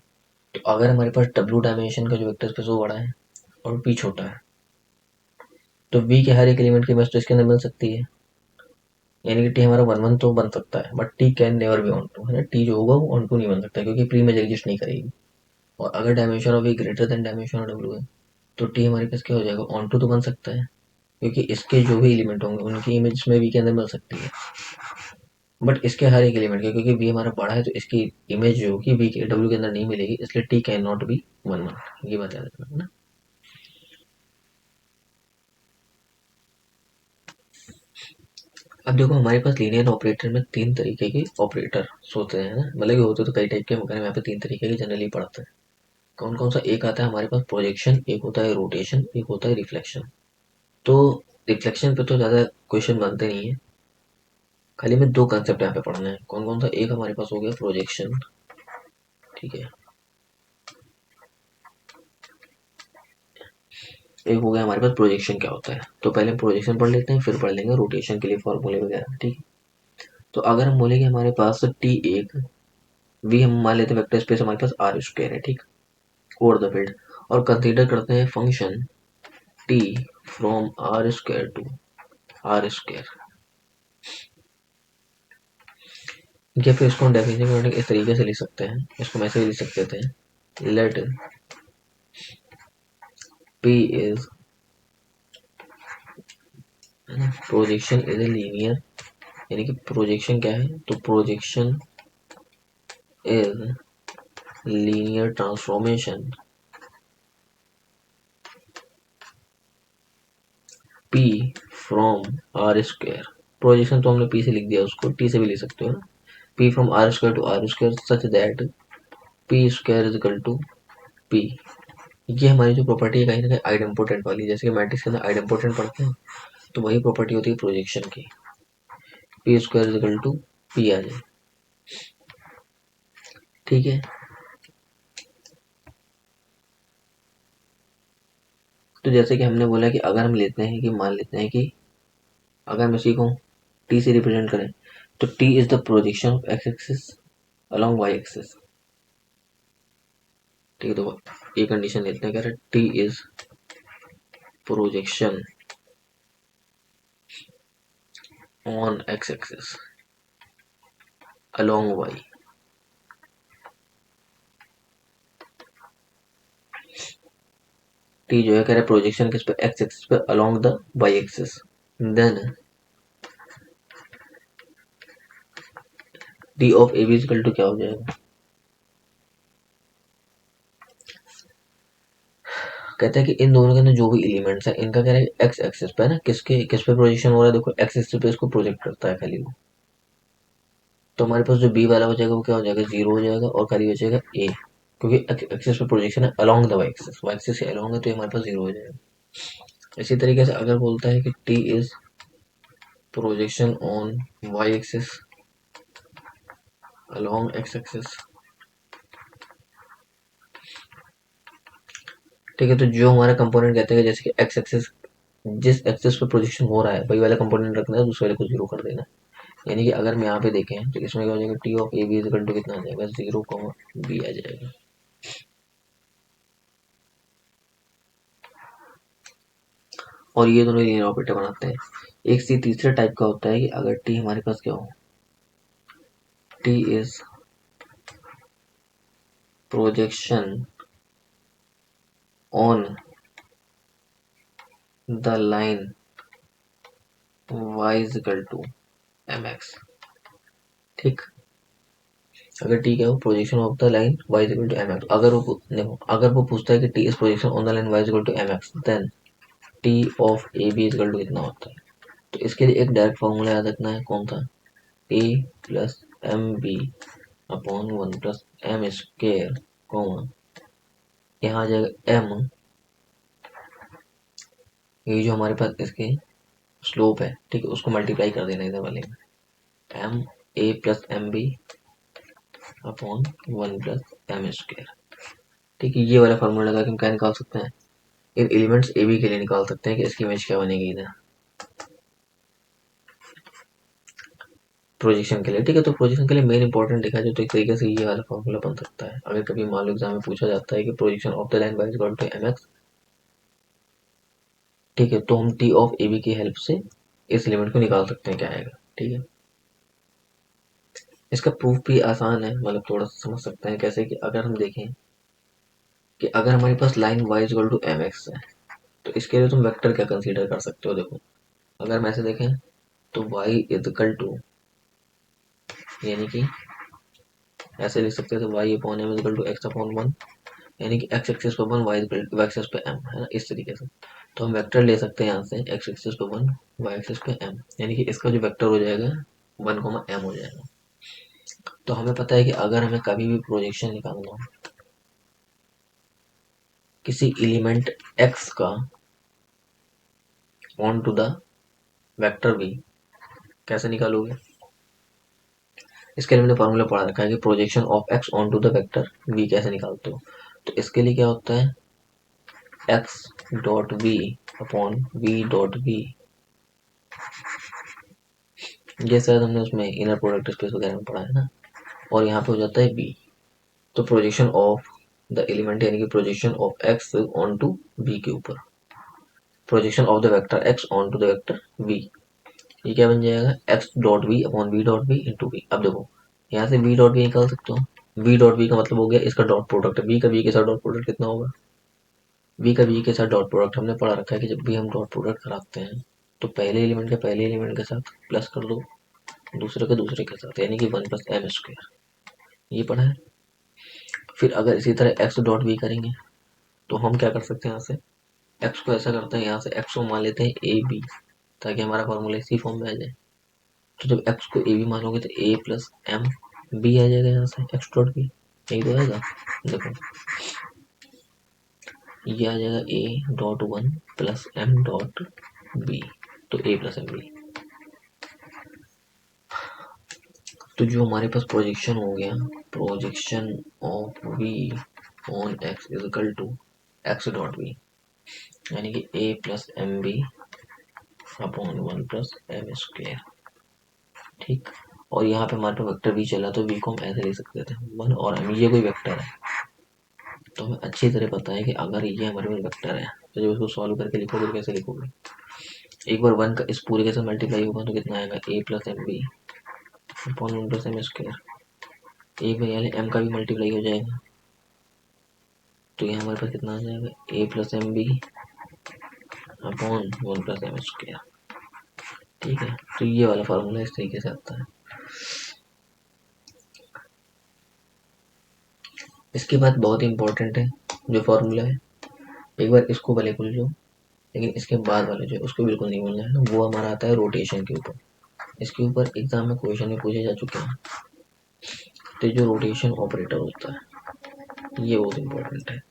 Speaker 1: तो अगर हमारे पास डब्ल्यू डायमेंशन का जो वेक्टर स्पेस वो बड़ा है और बी छोटा है, तो बी के हर एक एलिमेंट की इमेज तो इसके अंदर मिल सकती है। यानी कि टी हमारा वन वन तो बन सकता है, but T can never be onto, है ना। टी जो होगा वो ऑन टू नहीं बन सकता क्योंकि प्री इमेज एग्जिस्ट नहीं करेगी। और अगर dimension of be greater than dimension of W है, तो टी हमारे पास क्या हो जाएगा, ऑन टू तो बन सकता है क्योंकि इसके जो भी एलिमेंट होंगे उनकी इमेज में बी के अंदर मिल सकती है। बट इसके हर एक एलिमेंट के, क्योंकि बी हमारा बड़ा है तो इसकी इमेज जो होगी बी के डब्ल्यू के अंदर नहीं मिलेगी, इसलिए T can not be one one. ये बात याद रखना, है ना। अब देखो हमारे पास लीनियर ऑपरेटर में तीन तरीके के ऑपरेटर होते हैं ना, मतलब कि होते तो कई टाइप के, मगर हम यहाँ पे तीन तरीके के जनरली पढ़ते हैं। कौन कौन सा, एक आता है हमारे पास प्रोजेक्शन, एक होता है रोटेशन, एक होता है रिफ्लेक्शन। तो रिफ्लेक्शन पे तो ज़्यादा क्वेश्चन बनते नहीं है, खाली में दो कंसेप्ट यहाँ पे पढ़ना है। कौन कौन सा, एक हमारे पास हो गया प्रोजेक्शन, ठीक है, एक हो गया हमारे पास प्रोजेक्शन क्या होता है। तो पहले हम प्रोजेक्शन पढ़ लेते हैं, फिर पढ़ लेंगे रोटेशन के लिए फॉर्मूले वगैरह, ठीक है। तो अगर हम बोलेंगे हमारे पास टी एक वी, हम मान लेते हैं वेक्टर स्पेस हमारे पास आर स्क्वायर है, ठीक, ओवर द फील्ड, और कंसीडर करते हैं function T from R square to R square. या फिर इसको हम डेफिनेशन में इस तरीके से लिख सकते हैं, इसको हम ऐसे भी लिख सकते थे, लेट पी इज, है ना, प्रोजेक्शन इज ए लीनियर, यानी कि प्रोजेक्शन क्या है, तो projection is linear transformation P from R square. Projection तो हमने पी से लिख दिया, उसको टी से भी लिख सकते हो ना। P from R square to R square such that P square is equal to P. ये हमारी जो प्रॉपर्टी है कहीं ना कहीं आइडेम्पोटेंट वाली, जैसे कि मैट्रिक्स के अंदर आइडेम्पोटेंट पढ़ते हैं, तो वही प्रॉपर्टी होती है प्रोजेक्शन की, P square is equal to P आ जाए, ठीक है। तो जैसे कि हमने बोला कि अगर हम लेते हैं कि मान लेते हैं कि अगर मैं इसी को टी से रिप्रेजेंट करें, तो T is the projection of x axis along y axis, ठीक है। तो ये कंडीशन लेते हैं, कह रहे t is projection on x axis along y, t जो है कह रहा है प्रोजेक्शन किस पे, एक्स एक्सिस पे along the y axis, then t of A B equal to क्या हो जाएगा, कहते हैं कि इन दोनों के अंदर जो भी एलिमेंट्स है इनका कह रहा है एक्स एक्सिस पे है ना, किस पे प्रोजेक्शन हो रहा है, देखो एक्स एक्सिस पे इसको प्रोजेक्ट करता है खाली वो, तो हमारे पास जो बी वाला हो जाएगा वो क्या हो जाएगा, जीरो हो जाएगा और खाली बचेगा ए, क्योंकि एक्सिस पे प्रोजेक्शन है along the y axis, y axis से अलोंग है तो ये हमारे पास जीरो हो जाएगा। इसी तरीके से अगर बोलता है कि t is projection on y axis along x axis, ठीक है, तो जो हमारा कंपोनेंट कहते हैं जैसे कि एक्स एक्सिस, जिस एक्सिस पे प्रोजेक्शन हो रहा है वही वाला कंपोनेंट रखना है, दूसरे वाले को जीरो कर देना है। यानी कि अगर हम यहाँ पे देखें तो इसमें क्या हो जाएगा, t of A B equal to कितना आ जाएगा, जीरो कॉमा बी आ जाएगा। और ये दोनों लीनियर ऑपरेटर बनाते हैं। एक सी तीसरे टाइप का होता है कि अगर टी हमारे पास क्या हो, t is projection on the line y is equal to M x, ठीक, अगर टी क्या हो, projection of the line y is equal to M x, अगर वो पूछता है कि t is projection on the line y is equal to M x, then t of A b is equal to कितना होता है, तो इसके लिए एक डायरेक्ट फॉर्मूला याद रखना है, कौन था, A plus M B upon one plus M square, comma यहाँ आ जाएगा एम, ये जो हमारे पास इसके स्लोप है, ठीक है, उसको मल्टीप्लाई कर देना इधर वाले में, m a plus M B upon one plus M square, ठीक है, ये वाला फॉर्मूला लगा के हम क्या निकाल सकते हैं, इन एलिमेंट्स ए बी के लिए निकाल सकते हैं कि इसकी इमेज क्या बनेगी इधर प्रोजेक्शन के लिए, ठीक है, तो प्रोजेक्शन के लिए मेन इंपॉर्टेंट देखा जाए तो एक तरीके से ये वाला फॉर्मूला बन सकता है। अगर कभी मान लो एग्जाम में पूछा जाता है कि projection of the line y equal to M x, ठीक है, तो हम टी ऑफ ए बी की हेल्प से इस लिमिट को निकाल सकते हैं क्या आएगा, ठीक है। इसका प्रूफ भी आसान है, मतलब थोड़ा सा समझ सकते हैं कैसे, कि अगर हम देखें कि अगर हमारे पास line y equal to M X है, तो इसके लिए तुम वेक्टर क्या कंसीडर कर सकते हो, देखो अगर हम ऐसे देखें तो y इज इक्वल टू, यानी कि ऐसे लिख सकते हैं तो y upon m equal to x upon one, यानी कि एक्स एक्सिस पे वन, वाई एक्सिस पे एम, है ना, इस तरीके से तो हम वेक्टर ले सकते हैं यहाँ से, एक्स एक्सिस पे वन, वाई एक्सिस पे एम, यानी कि इसका जो वेक्टर हो जाएगा वन कोमा एम हो जाएगा। तो हमें पता है कि अगर हमें कभी भी प्रोजेक्शन निकालना हो किसी एलिमेंट एक्स का on to the vector v, कैसे निकालोगे, इसके लिए मैंने फॉर्मूला पढ़ा रखा है कि projection of x on to the vector v कैसे निकालते हो, तो इसके लिए क्या होता है, x dot v upon v dot v, ये शायद हमने उसमें इनर प्रोडक्ट स्पेस वगैरह में पढ़ा है ना, और यहाँ पे हो जाता है बी, तो प्रोजेक्शन ऑफ द एलिमेंट यानी कि projection of x on to b के ऊपर, projection of the vector x on to the vector v, ये क्या बन जाएगा, x dot v upon v dot v into v. अब देखो यहाँ से वी डॉट वी निकाल सकते हो, वी डॉट वी का मतलब हो गया इसका डॉट प्रोडक्ट, वी का वी के साथ डॉट प्रोडक्ट कितना होगा, वी का वी के साथ डॉट प्रोडक्ट हमने पढ़ा रखा है कि जब भी हम डॉट प्रोडक्ट कराते हैं तो पहले एलिमेंट के पहले एलिमेंट के साथ प्लस कर दो, दूसरे के दूसरे के साथ, यानी कि वन प्लस एम स्क्वायर, ये पढ़ा है। फिर अगर इसी तरह एक्स डॉट वी करेंगे तो हम क्या कर सकते हैं, यहाँ से एक्स को ऐसा करते हैं, यहाँ से एक्स को मान लेते हैं ए बी, ताकि हमारा फॉर्मूला इसी फॉर्म में आ जाए, तो जब एक्स को ए बी मानोगे तो ए प्लस एम बी आ जाएगा, यहाँ से एक्स डॉट बी, यही तो आएगा, देखो ये आ जाएगा a dot one plus m dot b, तो ए प्लस एम बी, तो जो हमारे पास प्रोजेक्शन हो गया, projection of V on X is equal to X dot V, यानी कि A plus M B upon one plus M square, ठीक, और यहाँ पे हमारे पास वेक्टर वी चला तो वी को हम ऐसे लिख सकते थे वन और एम, ये कोई वेक्टर है, तो हमें अच्छी तरह पता है कि अगर ये हमारे पास वेक्टर है तो जब इसको सॉल्व करके लिखोगे तो कैसे लिखोगे, एक बार वन का इस पूरे के साथ मल्टीप्लाई होगा तो कितना आएगा, A plus M B upon one plus M square, एक बार यानी एम का भी मल्टीप्लाई हो जाएगा तो ये हमारे पास कितना आ जाएगा, A plus M B upon 1 plus M square. ठीक है, तो ये वाला फार्मूला इस तरीके से आता है। इसके बाद बहुत इंपॉर्टेंट है जो फार्मूला है, एक बार इसको भले भूल लो, लेकिन इसके बाद वाले जो उसको बिल्कुल नहीं भूलना है। वो हमारा आता है रोटेशन के ऊपर। इसके ऊपर एग्जाम में क्वेश्चन में पूछे जा चुके हैं। तो जो रोटेशन ऑपरेटर होता है ये बहुत इंपॉर्टेंट है,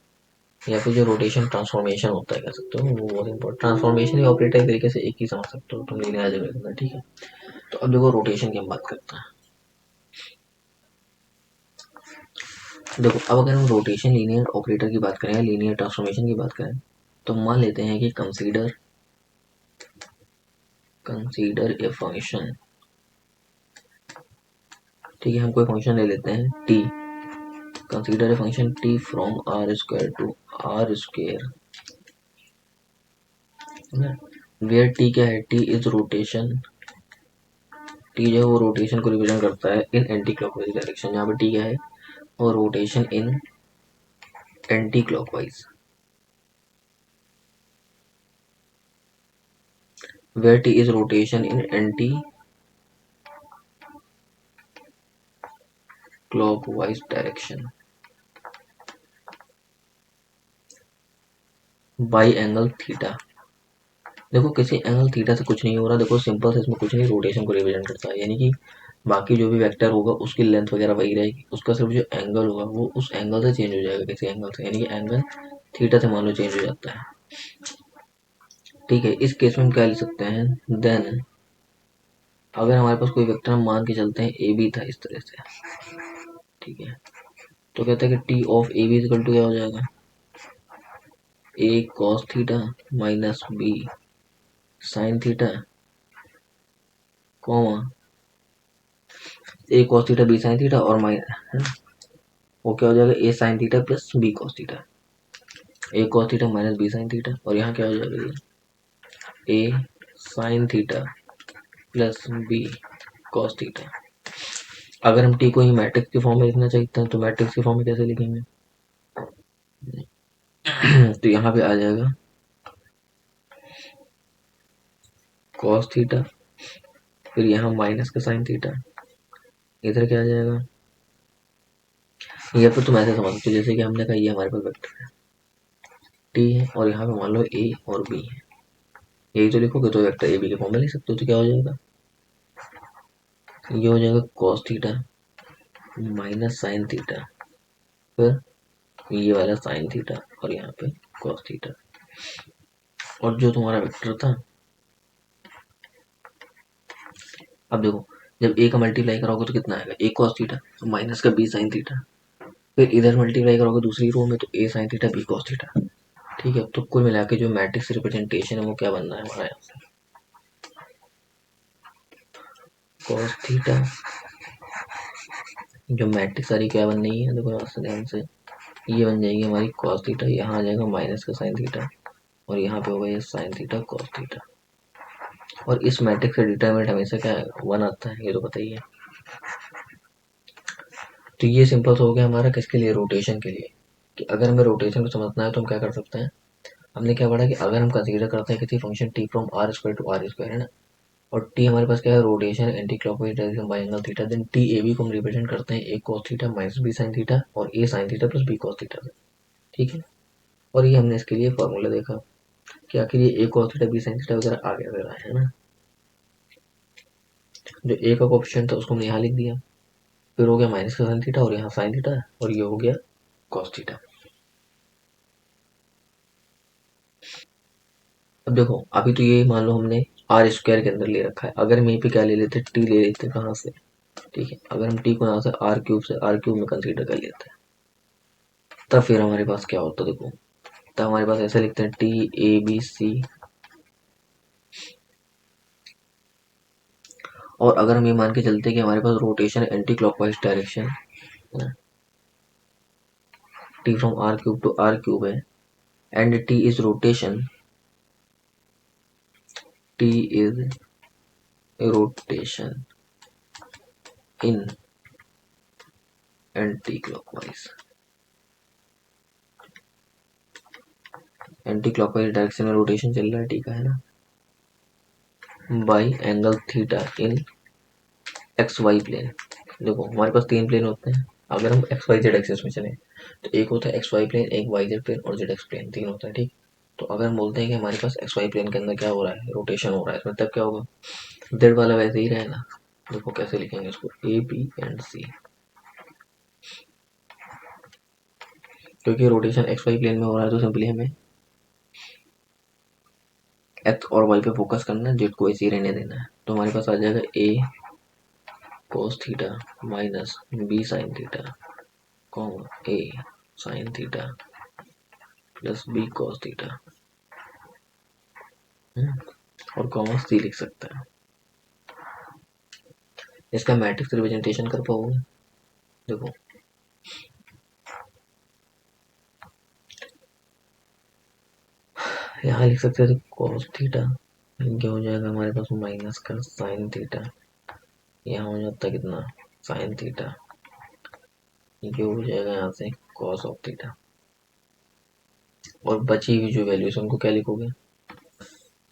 Speaker 1: या फिर जो रोटेशन ट्रांसफॉर्मेशन होता है कह सकते हो, वो बहुत इंपॉर्टेंट। ट्रांसफॉर्मेशन या ऑपरेटर एक तरीके से एक ही समझ सकते हो तुम, लेने आ जाएगा। ठीक है, तो अब देखो रोटेशन की हम बात करते हैं। देखो अब अगर हम रोटेशन लीनियर ऑपरेटर की बात करें या लीनियर ट्रांसफॉर्मेशन की बात करें, तो मान लेते हैं कि कंसीडर ए फंक्शन। ठीक है, हम कोई फंक्शन ले लेते हैं t, consider a function t from R square to R square, where t क्या है, t इज रोटेशन। t जो है वो रोटेशन को रिप्रेजेंट करता है इन एंटी क्लॉकवाइज डायरेक्शन। यहाँ पे t क्या है, और rotation in anti clockwise, where t is rotation in anti clockwise direction by angle theta। देखो किसी एंगल थीटा से कुछ नहीं हो रहा, देखो सिंपल से, इसमें कुछ नहीं, रोटेशन को रिप्रेजेंट करता है। यानी कि बाकी जो भी वेक्टर होगा उसकी लेंथ वगैरह वही रहेगी, उसका सिर्फ जो एंगल होगा वो उस एंगल से चेंज हो जाएगा, किसी एंगल से, यानी कि एंगल थीटा से मान लो चेंज हो जाता है। ठीक है, इस केस में हम क्या लिख सकते हैं, देन अगर हमारे पास कोई वेक्टर हम मान के चलते हैं ए बी था इस तरह से, ठीक है, तो कहते हैं कि T of A B equal to क्या हो जाएगा, A cos theta minus B sine theta, comma A cos theta B sine theta, और माइनस वो क्या हो जाएगा, A sine theta plus B cos theta, A cos theta minus B sine theta, और यहाँ क्या हो जाएगा, A sine theta plus B cos theta. अगर हम टी को ही मैट्रिक्स की फॉर्म में लिखना चाहते हैं तो मैट्रिक्स की फॉर्म में कैसे लिखेंगे तो यहाँ पे आ जाएगा कॉस थीटा, फिर यहाँ माइनस का साइन थीटा, इधर क्या आ जाएगा, या फिर तुम ऐसे समझ सकते हो जैसे कि हमने कहा ये हमारे पास वेक्टर है टी है, और यहाँ पे मान लो ए और बी है, यही तो लिखोगे तो वेक्टर ए बी के फॉर्म में लिख सकते हो। तो क्या हो जाएगा, ये हो जाएगा cos theta minus sign theta, फिर ये वाला साइन थीटा, और यहाँ पे कॉस थीटा, और जो तुम्हारा वेक्टर था, अब देखो जब ए का मल्टीप्लाई करोगे तो कितना आएगा, ए कॉस थीटा माइनस का बी साइन थीटा, फिर इधर मल्टीप्लाई करोगे दूसरी रो में तो A sine theta B cos theta. ठीक है, तो कुल मिला के जो मैट्रिक्स रिप्रेजेंटेशन है वो क्या बनना है हमारा, यहाँ से कॉस थीटा, जो मैट्रिक्स सारी क्या बन रही है, देखो यहाँ से ध्यान से, ये बन जाएगी हमारी कॉस थीटा, यहाँ आ जाएगा माइनस का साइन थीटा, और यहाँ पे होगा ये साइन थीटा कॉस थीटा, और इस मैट्रिक्स का डिटरमिनेंट हमेशा क्या है, 1 आता है, ये तो पता ही है। तो ये सिंपल हो गया हमारा किसके लिए, रोटेशन के लिए, कि अगर हमें रोटेशन को समझना है तो हम क्या कर सकते हैं। हमने क्या पढ़ा कि अगर हम कंसीडर करते हैं किसी function T from R square to R square, है ना, और टी हमारे पास क्या है, rotation anti clockwise direction by angle theta, then T A B को हम रिप्रेजेंट करते हैं A cos theta minus B sine theta और A sine theta plus B cos theta से। ठीक है, और ये हमने इसके लिए फॉर्मूला देखा कि आखिर ये A cos theta B sine theta वगैरह आ गया वगैरह, है ना। जो ए का कोएफिशिएंट था उसको हमने यहाँ लिख दिया, फिर हो गया माइनस का साइन थीटा, और यहाँ साइन थीटा, और ये हो गया कॉस थीटा। अब देखो अभी तो ये मान लो हमने आर स्क्वायर के अंदर ले रखा है, अगर हम यहीं पे क्या ले लेते, टी ले लेते कहाँ से, ठीक है, अगर हम टी को यहाँ से आर क्यूब से आर क्यूब में कंसीडर कर लेते हैं, तब फिर हमारे पास क्या होता है, देखो तब हमारे पास ऐसे लिखते हैं टी ए बी सी, और अगर हम ये मान के चलते हैं कि हमारे पास रोटेशन एंटी क्लॉकवाइज डायरेक्शन है ना, टी फ्रॉम आर क्यूब है, and t is rotation, t is rotation in anti clockwise, anti clockwise direction में रोटेशन चल रहा है, ठीक है ना, by angle theta in x y plane. देखो हमारे पास तीन प्लेन होते हैं, अगर हम एक्स वाई जेड एक्सिस में चले तो एक होता है एक्स वाई प्लेन, एक वाई जेड प्लेन और जेड एक्स प्लेन, तीन होता है, ठीक। तो अगर हम बोलते हैं कि हमारे पास एक्स वाई प्लेन के अंदर क्या हो रहा है, रोटेशन हो रहा है, इसमें तब क्या होगा, जेड वाला वैसे ही रहेगा। देखो कैसे लिखेंगे इसको, ए बी एंड सी, क्योंकि रोटेशन एक्स वाई प्लेन में हो रहा है तो सिंपली हमें एक्स और वाई पे फोकस करना है, जेड को ऐसे ही रहने देना है। तो हमारे पास आ जाएगा A cos theta minus B sine theta comma A sine theta plus B cos theta, और कॉमा सी लिख सकता है। इसका मैट्रिक्स रिप्रेजेंटेशन कर पाओगे, देखो यहाँ लिख सकते हैं कॉस थीटा, क्या हो जाएगा हमारे पास माइनस का साइन थीटा, यहाँ हो जाता है कितना साइन थीटा, ये हो जाएगा यहाँ से कॉस ऑफ थीटा, और बची हुई जो वैल्यूज उनको क्या लिखोगे,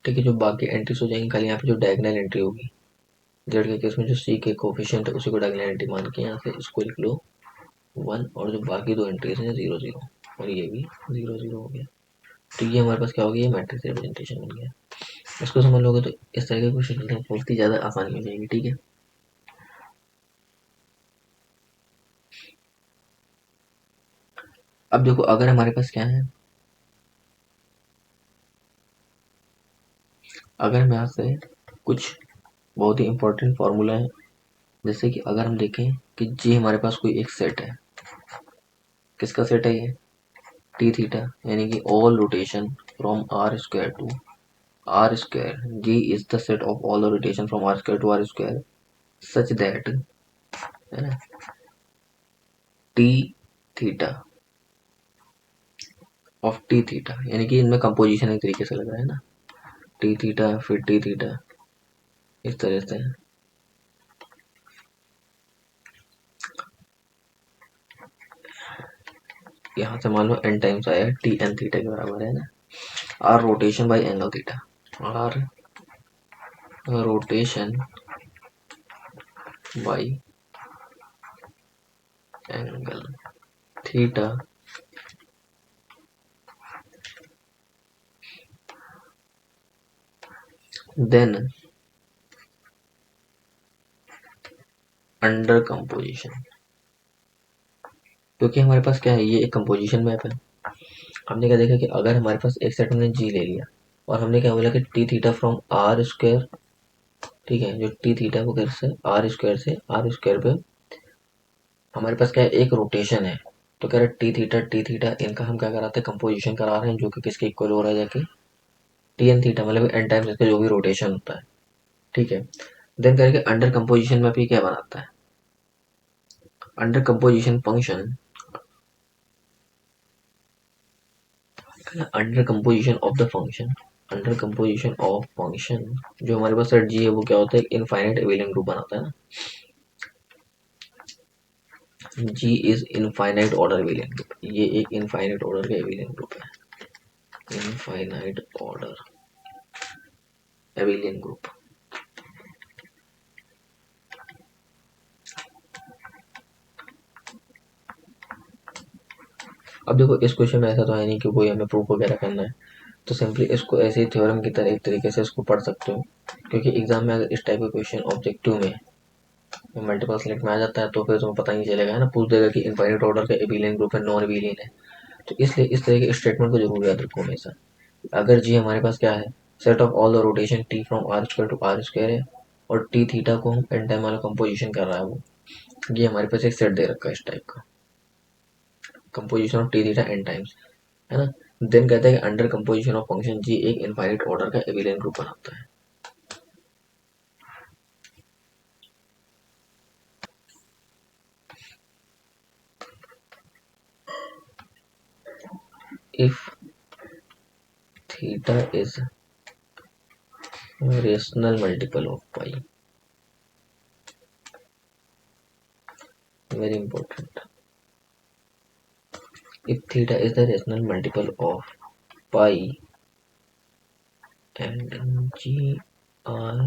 Speaker 1: ठीक है, जो बाकी एंट्रीज हो जाएंगी खाली यहाँ पे जो डायगोनल एंट्री होगी, जेड के केस में जो सी के कोफिशिएंट है उसी को डायगोनल एंट्री मान के यहाँ से इसको लिख लो 1, और जो बाकी दो एंट्रीज हैं 0 0, और ये भी 0 0 हो गया। तो ये हमारे पास क्या हो गया, ये मैट्रिक्स रिप्रेजेंटेशन बन गया। इसको समझ लोगे तो इस तरह के क्वेश्चन बहुत ही ज़्यादा आसानी हो जाएगी, ठीक है। अब देखो अगर हमारे पास क्या है, अगर हम यहाँ से कुछ बहुत ही इंपॉर्टेंट फार्मूला है, जैसे कि अगर हम देखें कि जी हमारे पास कोई एक सेट है, किसका सेट है ये, टी थीटा, यानी कि all rotation from R square to R square, G is the set of all rotation from R square to R square such that, है ना, t theta of t theta, यानी कि इनमें composition एक तरीके से लग रहा है ना, टी थीटा फिर टी थीटा, इस तरह से। यहाँ से मान लो एन टाइम्स आया, टी एन थीटा के बराबर है ना, R rotation by angle theta, R rotation by angle theta then under composition, क्योंकि हमारे पास क्या है, ये एक कंपोजिशन मैप है। हमने क्या देखा कि अगर हमारे पास एक सेट हमने जी ले लिया और हमने क्या बोला कि t theta from R square, ठीक है, जो टी थीटा को कैसे आर स्क्वायर से आर स्क्वायर पे हमारे पास क्या है, एक रोटेशन है, तो कह रहे टी थीटा इनका हम क्या कराते हैं, कंपोजिशन करा रहे हैं, जो कि किसके इक्वल हो रहा है जाके टी एन थीटा, मतलब एन टाइम्स इसका जो भी रोटेशन होता है, ठीक है। देन करके अंडर कंपोजिशन में भी क्या बनाता है, under composition function, under composition of the function, under composition of function जो हमारे पास सेट जी है वो क्या होता है, इनफाइनाइट एबिलियन ग्रुप बनाता है ना, G is infinite order abelian group, ये एक इनफाइनाइट ऑर्डर का एबिलियन ग्रुप है, इनफाइनाइट ऑर्डर एबिलियन ग्रुप। अब देखो इस क्वेश्चन में ऐसा तो है नहीं कि कोई हमें प्रूफ वगैरह करना है, तो सिंपली इसको ऐसे ही थ्योरम की तरह एक तरीके से इसको पढ़ सकते हो, क्योंकि एग्जाम में अगर इस टाइप का क्वेश्चन ऑब्जेक्टिव में मल्टीपल सेलेक्ट में आ जाता है तो फिर तुम्हें पता नहीं चलेगा, है ना, पूछ देगा कि इनफाइनाइट ऑर्डर का एबिलियन ग्रुप है नॉन एबिलियन है, तो इसलिए इस तरह के स्टेटमेंट को जरूर याद रखो हमेशा। अगर जी हमारे पास क्या है, set of all the rotation t from R square to R square है, और टी थीटा को हम एन टाइम वाला कंपोजिशन कर रहा है वो, ये हमारे पास एक सेट दे रखा है इस टाइप का, composition of t theta n times, है ना। देन कहता है कि under composition of function G एक इनफाइनाइट ऑर्डर का एबिलियन ग्रुप बनाता है। If theta is rational multiple of pi, very important, if theta is the rational multiple of pi and G R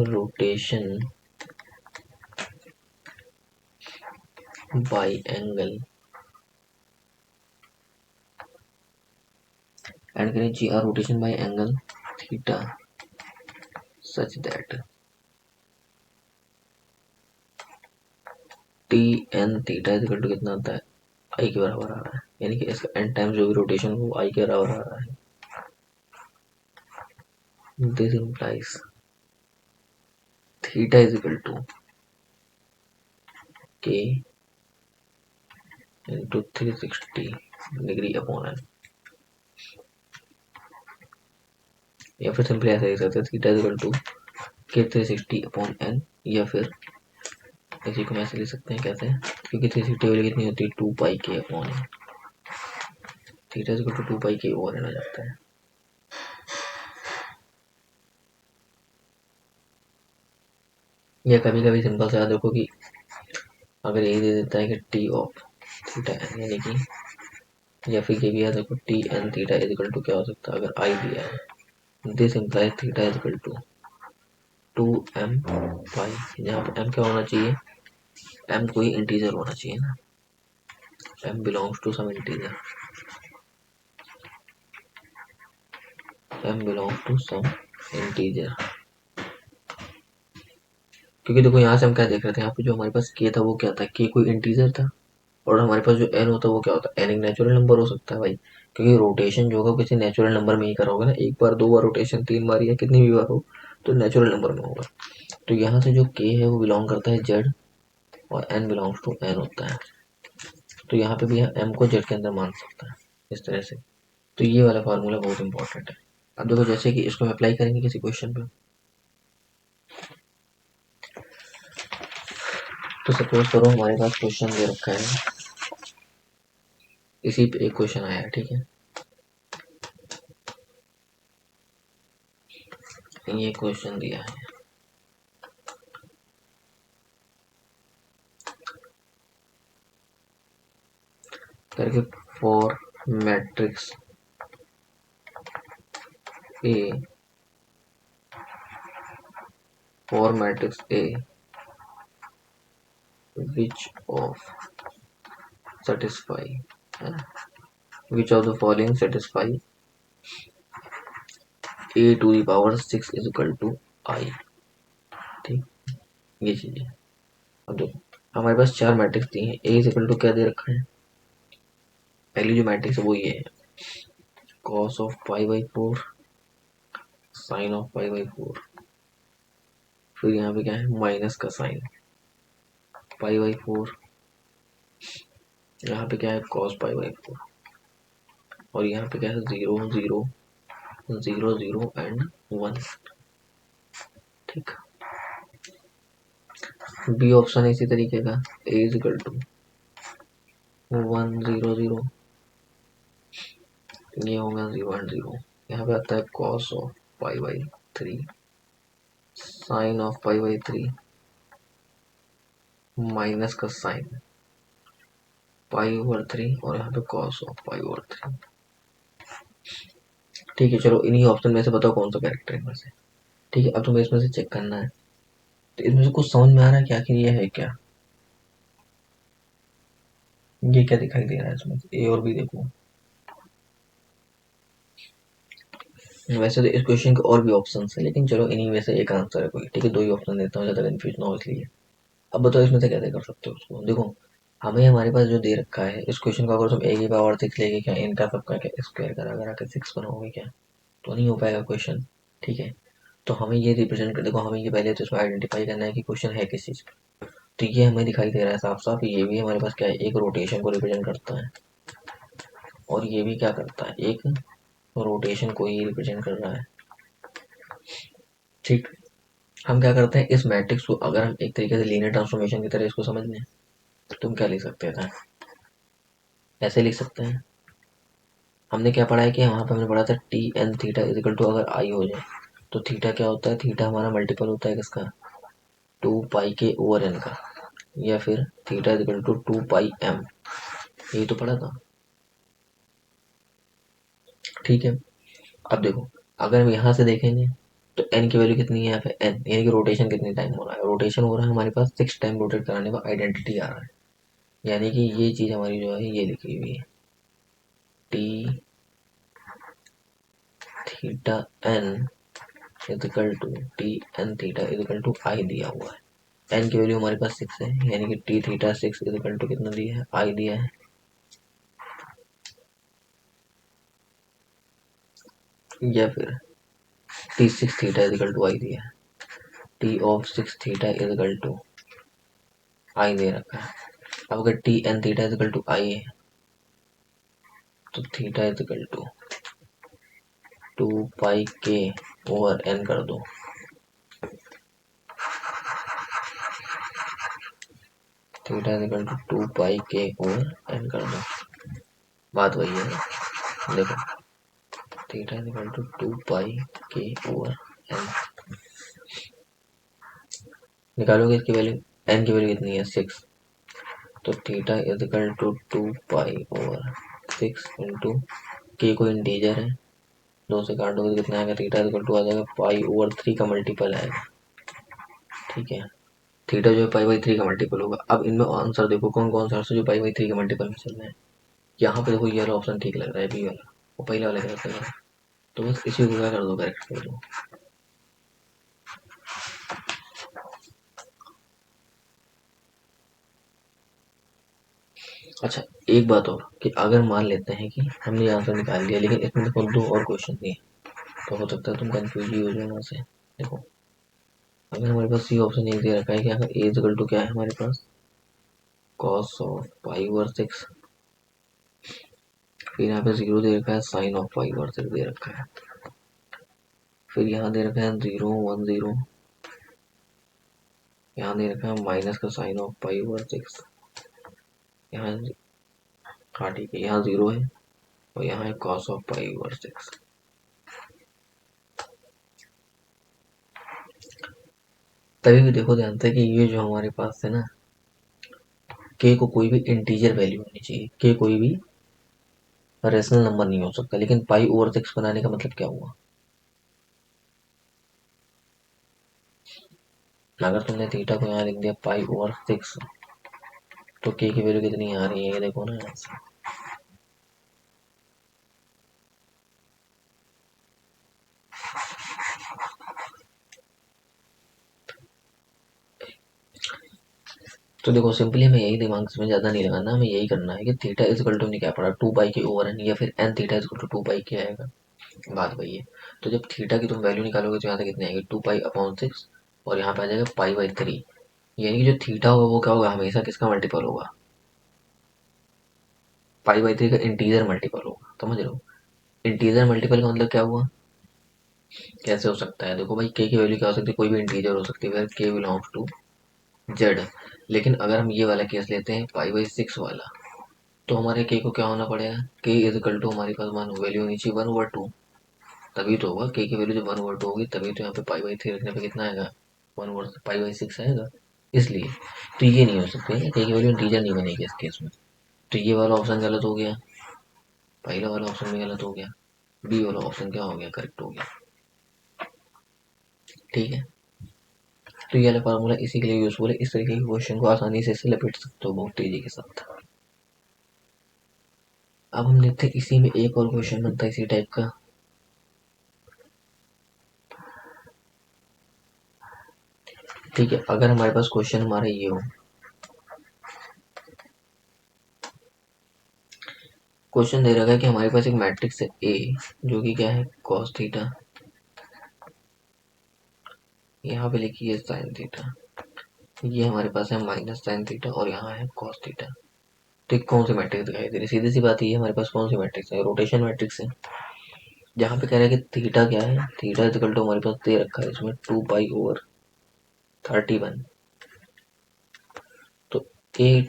Speaker 1: rotation by angle and करें G R rotation by angle theta such that T N theta is equal to कितना आता है आई के बराबर आ रहा है, यानी कि इसका एन टाइम्स जो भी रोटेशन वो आई के बराबर आ रहा है. This implies theta is equal to k into 360 degree upon n, या फिर सिंपली ऐसा लिख सकते हैं थीटा इज इक्वल टू के 360 अपॉन एन, या फिर इसी को मैं ऐसे लिख सकते हैं कैसे, क्योंकि 360 वैल्यू कितनी होती है 2 pi k upon n, theta is equal to 2 pi k over N आ जाता है. या कभी कभी सिंपल से याद रखो कि अगर ये दे देता है कि टी ऑफ थीटा एन, यानी कि या फिर ये भी याद रखो t N theta is equal to क्या हो सकता है अगर आई दिया है, this implies theta is equal to 2m pi, यहाँ पे m क्या होना चाहिए, m कोई इंटीजर होना चाहिए ना, m belongs to some integer, m belongs to some integer. क्योंकि देखो यहाँ से हम क्या देख रहे थे, यहाँ पे जो हमारे पास k था वो क्या था, k कोई इंटीजर था, और हमारे पास जो n होता है वो क्या होता है, n एक नेचुरल नंबर हो सकता है भाई, क्योंकि रोटेशन जो होगा किसी नेचुरल नंबर में ही करा होगा ना, एक बार दो बार रोटेशन, तीन बार या कितनी भी बार हो तो नेचुरल नंबर में होगा. तो यहाँ से जो k है वो बिलोंग करता है z और n बिलोंग्स टू n होता है, तो यहाँ पे भी m को z के अंदर मान सकता है इस तरह से. तो ये वाला फार्मूला बहुत इंपॉर्टेंट है. अब देखो जैसे कि इसको हम अप्लाई करेंगे किसी क्वेश्चन पे, तो सपोज करो हमारे पास क्वेश्चन दे रखा है, इसी पे एक क्वेश्चन आया है, ठीक है, ये क्वेश्चन दिया है करके for matrix A, for matrix A which of satisfy, है ना, which of the following satisfy A to the power 6 is equal to I. ठीक, ये चीजें. अब देखो हमारे पास चार मैट्रिक्स दी हैं, ए इज इक्वल टू क्या दे रखा है, पहली जो मैट्रिक्स है वो ये है cos of pi by 4 sine of pi by 4, फिर यहाँ पे क्या है माइनस का साइन पाई बाई 4, यहाँ पे क्या है cos पाई बाई 4, और यहाँ पे क्या है 0 0 0 0 एंड 1. ठीक, बी ऑप्शन इसी तरीके का ए इज इक्वल टू 1 0 0, ये होगा 0 एंड 0, यहाँ पे आता है cos of pi by 3 sine of pi by 3 minus का साइन पाई ओवर 3 और यहाँ पे cos ऑफ पाई ओवर 3. ठीक है, चलो इन्हीं ऑप्शन में से बताओ कौन सा कैरेक्टर है इनमें से. ठीक है, अब तुम्हें इसमें से चेक करना है, तो इसमें से कुछ समझ में आ रहा है कि आखिर ये है क्या, ये क्या दिखाई दे रहा है इसमें, ए और बी देखो. वैसे तो इस क्वेश्चन के और भी ऑप्शन है, लेकिन चलो इन्हीं में से एक आंसर है कोई. ठीक है, दो ही ऑप्शन देता हूँ, ज़्यादा कन्फ्यूज ना हो इसलिए. अब बताओ इसमें से कैसे कर सकते हो उसको. देखो हमें हमारे पास जो दे रखा है इस क्वेश्चन को, अगर तुम ए की पावर 6 लेके क्या इनका सबका क्या स्क्वायर करा करा के 6 बनाओगे क्या, तो नहीं हो पाएगा क्वेश्चन. ठीक है, तो हमें ये रिप्रेजेंट कर, देखो हमें ये पहले तो इसमें आइडेंटिफाई करना है कि क्वेश्चन है किस चीज़ का. तो ये हमें दिखाई दे रहा है साफ साफ, ये भी हमारे पास क्या है एक रोटेशन को रिप्रेजेंट करता है, और ये भी क्या करता है एक रोटेशन को ही रिप्रेजेंट कर रहा है. ठीक, हम क्या करते हैं इस मैट्रिक्स को अगर हम एक तरीके से लीनियर ट्रांसफॉर्मेशन की तरह इसको समझ लें, तो तुम क्या लिख सकते हैं, ऐसे लिख सकते हैं. हमने क्या पढ़ा है कि वहाँ पे हमने पढ़ा था t N theta equal to अगर आई हो जाए तो थीटा क्या होता है, थीटा हमारा मल्टीपल होता है किसका 2 पाई के ओवर एन का, या फिर theta equal to 2 pi m, यही तो पढ़ा था. ठीक है। अब देखो, अगर हम यहाँ से देखेंगे तो एन की वैल्यू कितनी है यहाँ पे एन, यानी कि रोटेशन कितनी टाइम हो रहा है, रोटेशन हो रहा है हमारे पास 6 टाइम रोटेट कराने का आइडेंटिटी आ रहा है, यानी कि ये चीज़ हमारी जो है ये लिखी हुई है T theta N equal to T N theta equal to I दिया हुआ है। एन की वैल्यू हमारे पास 6 है, यानी कि टी थीटा 6 इजिकल टू कितना दिया है, आई दिया है। या फिर T 6 theta equal to I दिया है, T of 6 theta equal to I दे रखा है। अब अगर T N theta equal to I है तो theta equal to 2 pi k over N कर दो। Theta equal to 2 pi k over N कर दो। बात वही है ना, देखो theta equal to 2 pi k over N, निकालोगे इसकी वैल्यू, एन की वैल्यू कितनी है 6, तो theta equal to 2 pi over 6 into k को इंटीजर है, 2 से काटोगे तो कितना आएगा, थीटा इजिकल टू आ जाएगा पाई/3 का मल्टीपल आएगा। ठीक है, थीटा जो है पाई/3 का मल्टीपल होगा। अब इनमें आंसर देखो कौन कौन सा आंसर जो पाई/3 के मल्टीपल में चल रहे हैं। यहाँ पे देखो ये वाला ऑप्शन ठीक लग रहा है, बी वाला, वो पहले वाला गलत लग रहा है, तो बस इसी को क्या कर दो, करेक्ट कर दो। अच्छा, एक बात और कि अगर मान लेते हैं कि हमने ये आंसर निकाल लिया लेकिन इसमें देखो 2 और क्वेश्चन दिए, तो हो सकता है तुम कंफ्यूज ही हो जाओ वहाँ से। देखो, अगर हमारे पास सी ऑप्शन एक दे रखा है कि अगर ए इक्वल टू क्या है हमारे पास, कॉस ऑफ पाई/6, फिर यहाँ पे 0 दे रखा है, साइन ऑफ पाई/6 दे रखा है, फिर यहाँ दे रखा है 0 1 0, यहाँ दे रखा है माइनस का साइन ऑफ पाई/6, यहाँ, हाँ ठीक है, यहाँ 0 है और यहाँ है कॉस ऑफ पाई/6। तभी भी देखो ध्यान से कि ये जो हमारे पास है ना, के को कोई भी इंटीजर वैल्यू होनी चाहिए, के कोई भी रेशनल नंबर नहीं हो सकता, लेकिन पाई/6 बनाने का मतलब क्या हुआ, अगर तुमने थीटा को यहाँ लिख दिया पाई/6 तो के की वैल्यू कितनी आ रही है, ये देखो ना यहाँ से। तो देखो सिंपली हमें यही दिमाग में ज़्यादा नहीं लगाना, हमें यही करना है कि थीटा इजिकल टू क्या पड़ा, 2 पाई के ओवर एन, या फिर N theta equal to 2 pi के आएगा। बात वही है। तो जब थीटा की तुम वैल्यू निकालोगे तो यहाँ से कितनी आएगी, 2 पाई/6, और यहाँ पे आ जाएगा पाई/3, यानी कि जो थीटा होगा वो क्या होगा, हमेशा किसका मल्टीपल होगा, पाई/3 का इंटीजर मल्टीपल होगा। समझ रहे हो, इंटीजर मल्टीपल का मतलब क्या हुआ, कैसे हो सकता है, देखो भाई के की वैल्यू क्या हो सकती है, कोई भी इंटीजर हो सकती है, के बिलोंग्स टू जेड। लेकिन अगर हम ये वाला केस लेते हैं पाई/6 वाला, तो हमारे के को क्या होना पड़ेगा, के इजिकल टू हमारे पास मान वैल्यू होनी चाहिए 1/2, तभी तो होगा, के की वैल्यू जब 1/2 होगी तभी तो यहाँ पे पाई/3 रखने पे कितना आएगा, 1/पाई/6 आएगा। इसलिए तो ये नहीं हो सकता है, के की वैल्यू इंटीजर नहीं बनेगी इस केस में, तो ये वाला ऑप्शन गलत हो गया, पहला वाला ऑप्शन भी गलत हो गया, बी वाला ऑप्शन क्या हो गया, करेक्ट हो गया। ठीक है, तो ये वाला फार्मूला इसी के लिए यूजफुल है, इस तरीके के क्वेश्चन को आसानी से इससे लपेट सकते हो बहुत तेजी के साथ। अब हम देखते हैं इसी में एक और क्वेश्चन बनता है इसी टाइप का। ठीक है, अगर हमारे पास क्वेश्चन हमारा ये हो, क्वेश्चन दे रखा है कि हमारे पास एक मैट्रिक्स है ए, जो कि क्या है, कॉस थीटा, यहाँ पे लिखिए साइन थीटा, ये हमारे पास है माइनस साइन थीटा, और यहाँ है कॉस थीटा। तो कौन सी मैट्रिक्स दिखाई दे रही है, सीधी सी बात है हमारे पास कौन सी मैट्रिक्स है, रोटेशन मैट्रिक्स है। जहाँ पे कह रहा है कि थीटा क्या है, थीटा इक्वल टू हमारे पास दे रखा है इसमें 2 पाई/31, तो a⁻²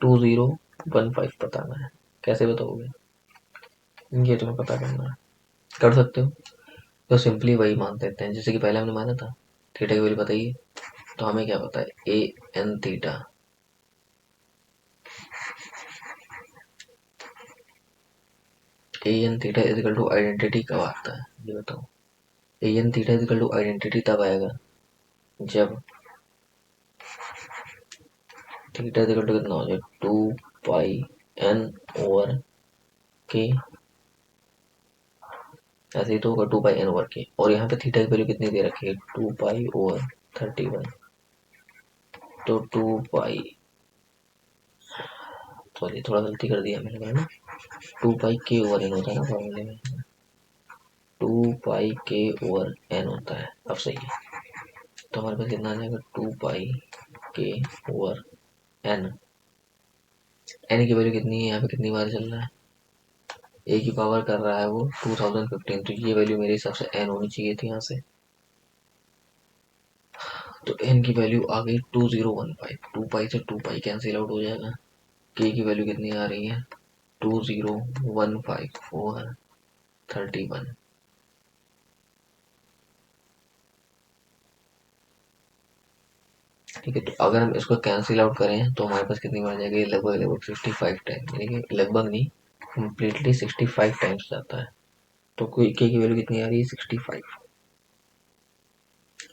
Speaker 1: 2015 बताना है। कैसे बताओगे, ये तुम्हें पता करना है, कर सकते हो। तो सिंपली वही मान देते हैं जैसे कि पहले हमने माना था, थीटा की वैल्यू बताइए, तो हमें क्या पता है, A N theta A N theta equal to identity कब आता है ये बताओ। A N theta equal to identity तब आएगा जब थीटा इजिकल टू कितना हो जाए 2 पाई एन ओवर के, ऐसे ही तो होगा 2 पाई एन ओवर के, और यहाँ पे थीटा की वैल्यू कितनी दे रखी है 2 पाई ओवर 31, तो 2 पाई, सॉरी थोड़ा गलती कर दिया मैंने ना, 2 पाई के ओवर एन होता है ना फॉर्मूले में, 2 पाई के ओवर एन होता है। अब सही है, तो हमारे पास कितना आ जाएगा 2 pi k over N. N की वैल्यू कितनी है यहाँ पे, कितनी बार चल रहा है, ए की पावर कर रहा है वो 2015, तो ये वैल्यू मेरे हिसाब से एन होनी चाहिए थी यहाँ से, तो एन की वैल्यू आ गई 2015। 2 पाई से 2 पाई कैंसिल आउट हो जाएगा, के की वैल्यू कितनी आ रही है 2015/31। ठीक है, तो अगर हम इसको कैंसिल आउट करें तो हमारे पास कितनी बार जाएगी, लगभग लगभग 65 टाइम, यानी कि लगभग नहीं, कम्प्लीटली 65 टाइम्स जाता है। तो के की वैल्यू कितनी आ रही है 65।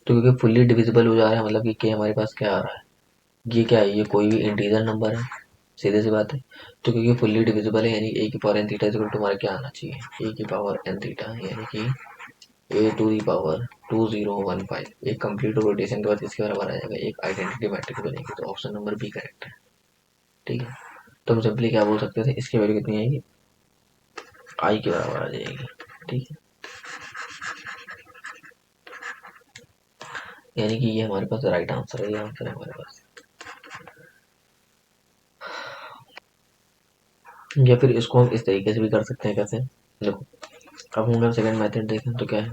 Speaker 1: तो क्योंकि फुल्ली डिविजिबल हो जा रहा है, मतलब कि के हमारे पास क्या आ रहा है, ये क्या है, ये कोई भी इंटीजर नंबर है, सीधे सी बात है। तो क्योंकि फुल्ली डिविजिबल है, यानी ए की power n theta equal to हमारे क्या आना चाहिए, ए की पावर एन थीटा, यानी कि ए टू दी पावर 2015। एक कंप्लीट रोटेशन के बाद इसके बराबर आ जाएगा, एक आइडेंटिटी मैट्रिक्स बनेगी, तो ऑप्शन नंबर बी करेक्ट है। ठीक है, तो हम सिंपली क्या बोल सकते थे, इसकी वैल्यू कितनी आएगी, आई के बराबर आ जाएगी। ठीक है, यानी कि ये हमारे पास राइट आंसर है, ये आंसर है हमारे पास। या फिर इसको हम इस तरीके से भी कर सकते हैं, कैसे, देखो अब हम सेकंड मेथड देखें तो क्या है,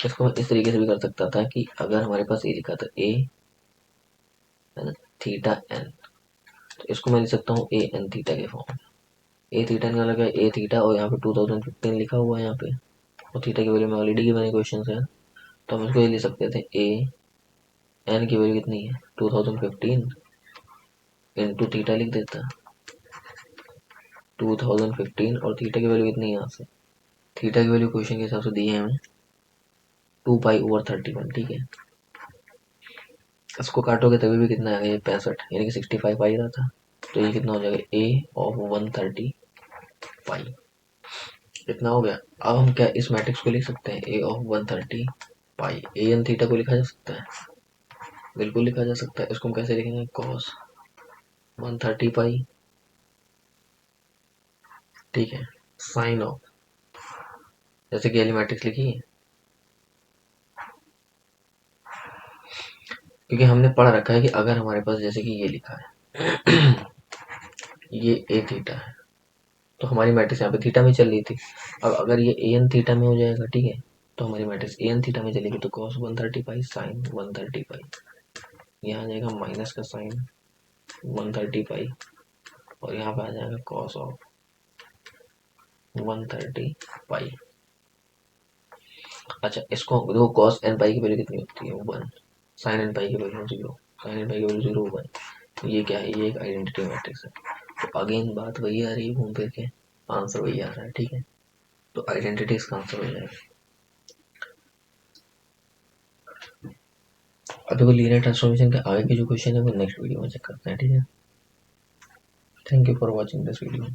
Speaker 1: इसको मैं इस तरीके से भी कर सकता था कि अगर हमारे पास ये लिखा था ए है ना थीटा एन, तो इसको मैं लिख सकता हूँ ए एन थीटा के फॉर्म में। ए थीटा निकाला गया ए थीटा, और यहाँ पे 2015 लिखा हुआ है यहाँ पे, और थीटा की वैल्यू में ऑलरेडी गिवन क्वेश्चन है, तो हम इसको ये लिख सकते थे ए एन की वैल्यू कितनी है 2015 इंटू थीटा लिख देता, 2015, और थीटा की वैल्यू कितनी है यहाँ से, थीटा की वैल्यू क्वेश्चन के हिसाब से दी है हमें 2 पाई ओवर 31। ठीक है, इसको काटोगे तभी भी कितना आएगा, ये 65, यानी कि 65 आ ही रहा था, तो ये कितना हो जाएगा ए ऑफ 130 पाई, इतना हो गया। अब हम क्या इस मैट्रिक्स को लिख सकते हैं, A of 130 pi, A N theta को लिखा जा सकता है, बिल्कुल लिखा जा सकता है। इसको हम कैसे लिखेंगे, कॉस 130 पाई, ठीक है, साइन ऑफ, जैसे कि एली मैट्रिक्स लिखी है, क्योंकि हमने पढ़ रखा है कि अगर हमारे पास जैसे कि ये लिखा है ये ए थीटा है, तो हमारी मैट्रिक्स यहाँ पे थीटा में चल रही थी। अब अगर ये ए एन थीटा में हो जाएगा, ठीक है, तो हमारी मैट्रिक्स ए एन थीटा में चलेगी, तो कॉस 130 पाई साइन 130 पाई, यहाँ आ जाएगा माइनस का साइन 130 पाई, और यहाँ पे आ जाएगा कॉस ऑफ 130 पाई। अच्छा, इसको देखो कॉस एन पाई की वैल्यू कितनी होती है 1, साइन एन पाई की वैल्यू 0, साइन एन पाई की वैल्यू 0 1, ये क्या है, ये एक आइडेंटिटी मैट्रिक्स है। तो अगेन बात वही आ रही है घूम फिर के, आंसर वही आ रहा है। ठीक है, तो आइडेंटिटी इसका आंसर हो जाएगा। अब देखो लीनियर ट्रांसफॉर्मेशन के आगे के जो क्वेश्चन है वो नेक्स्ट वीडियो में चेक करते हैं। ठीक है, thank you for watching this video.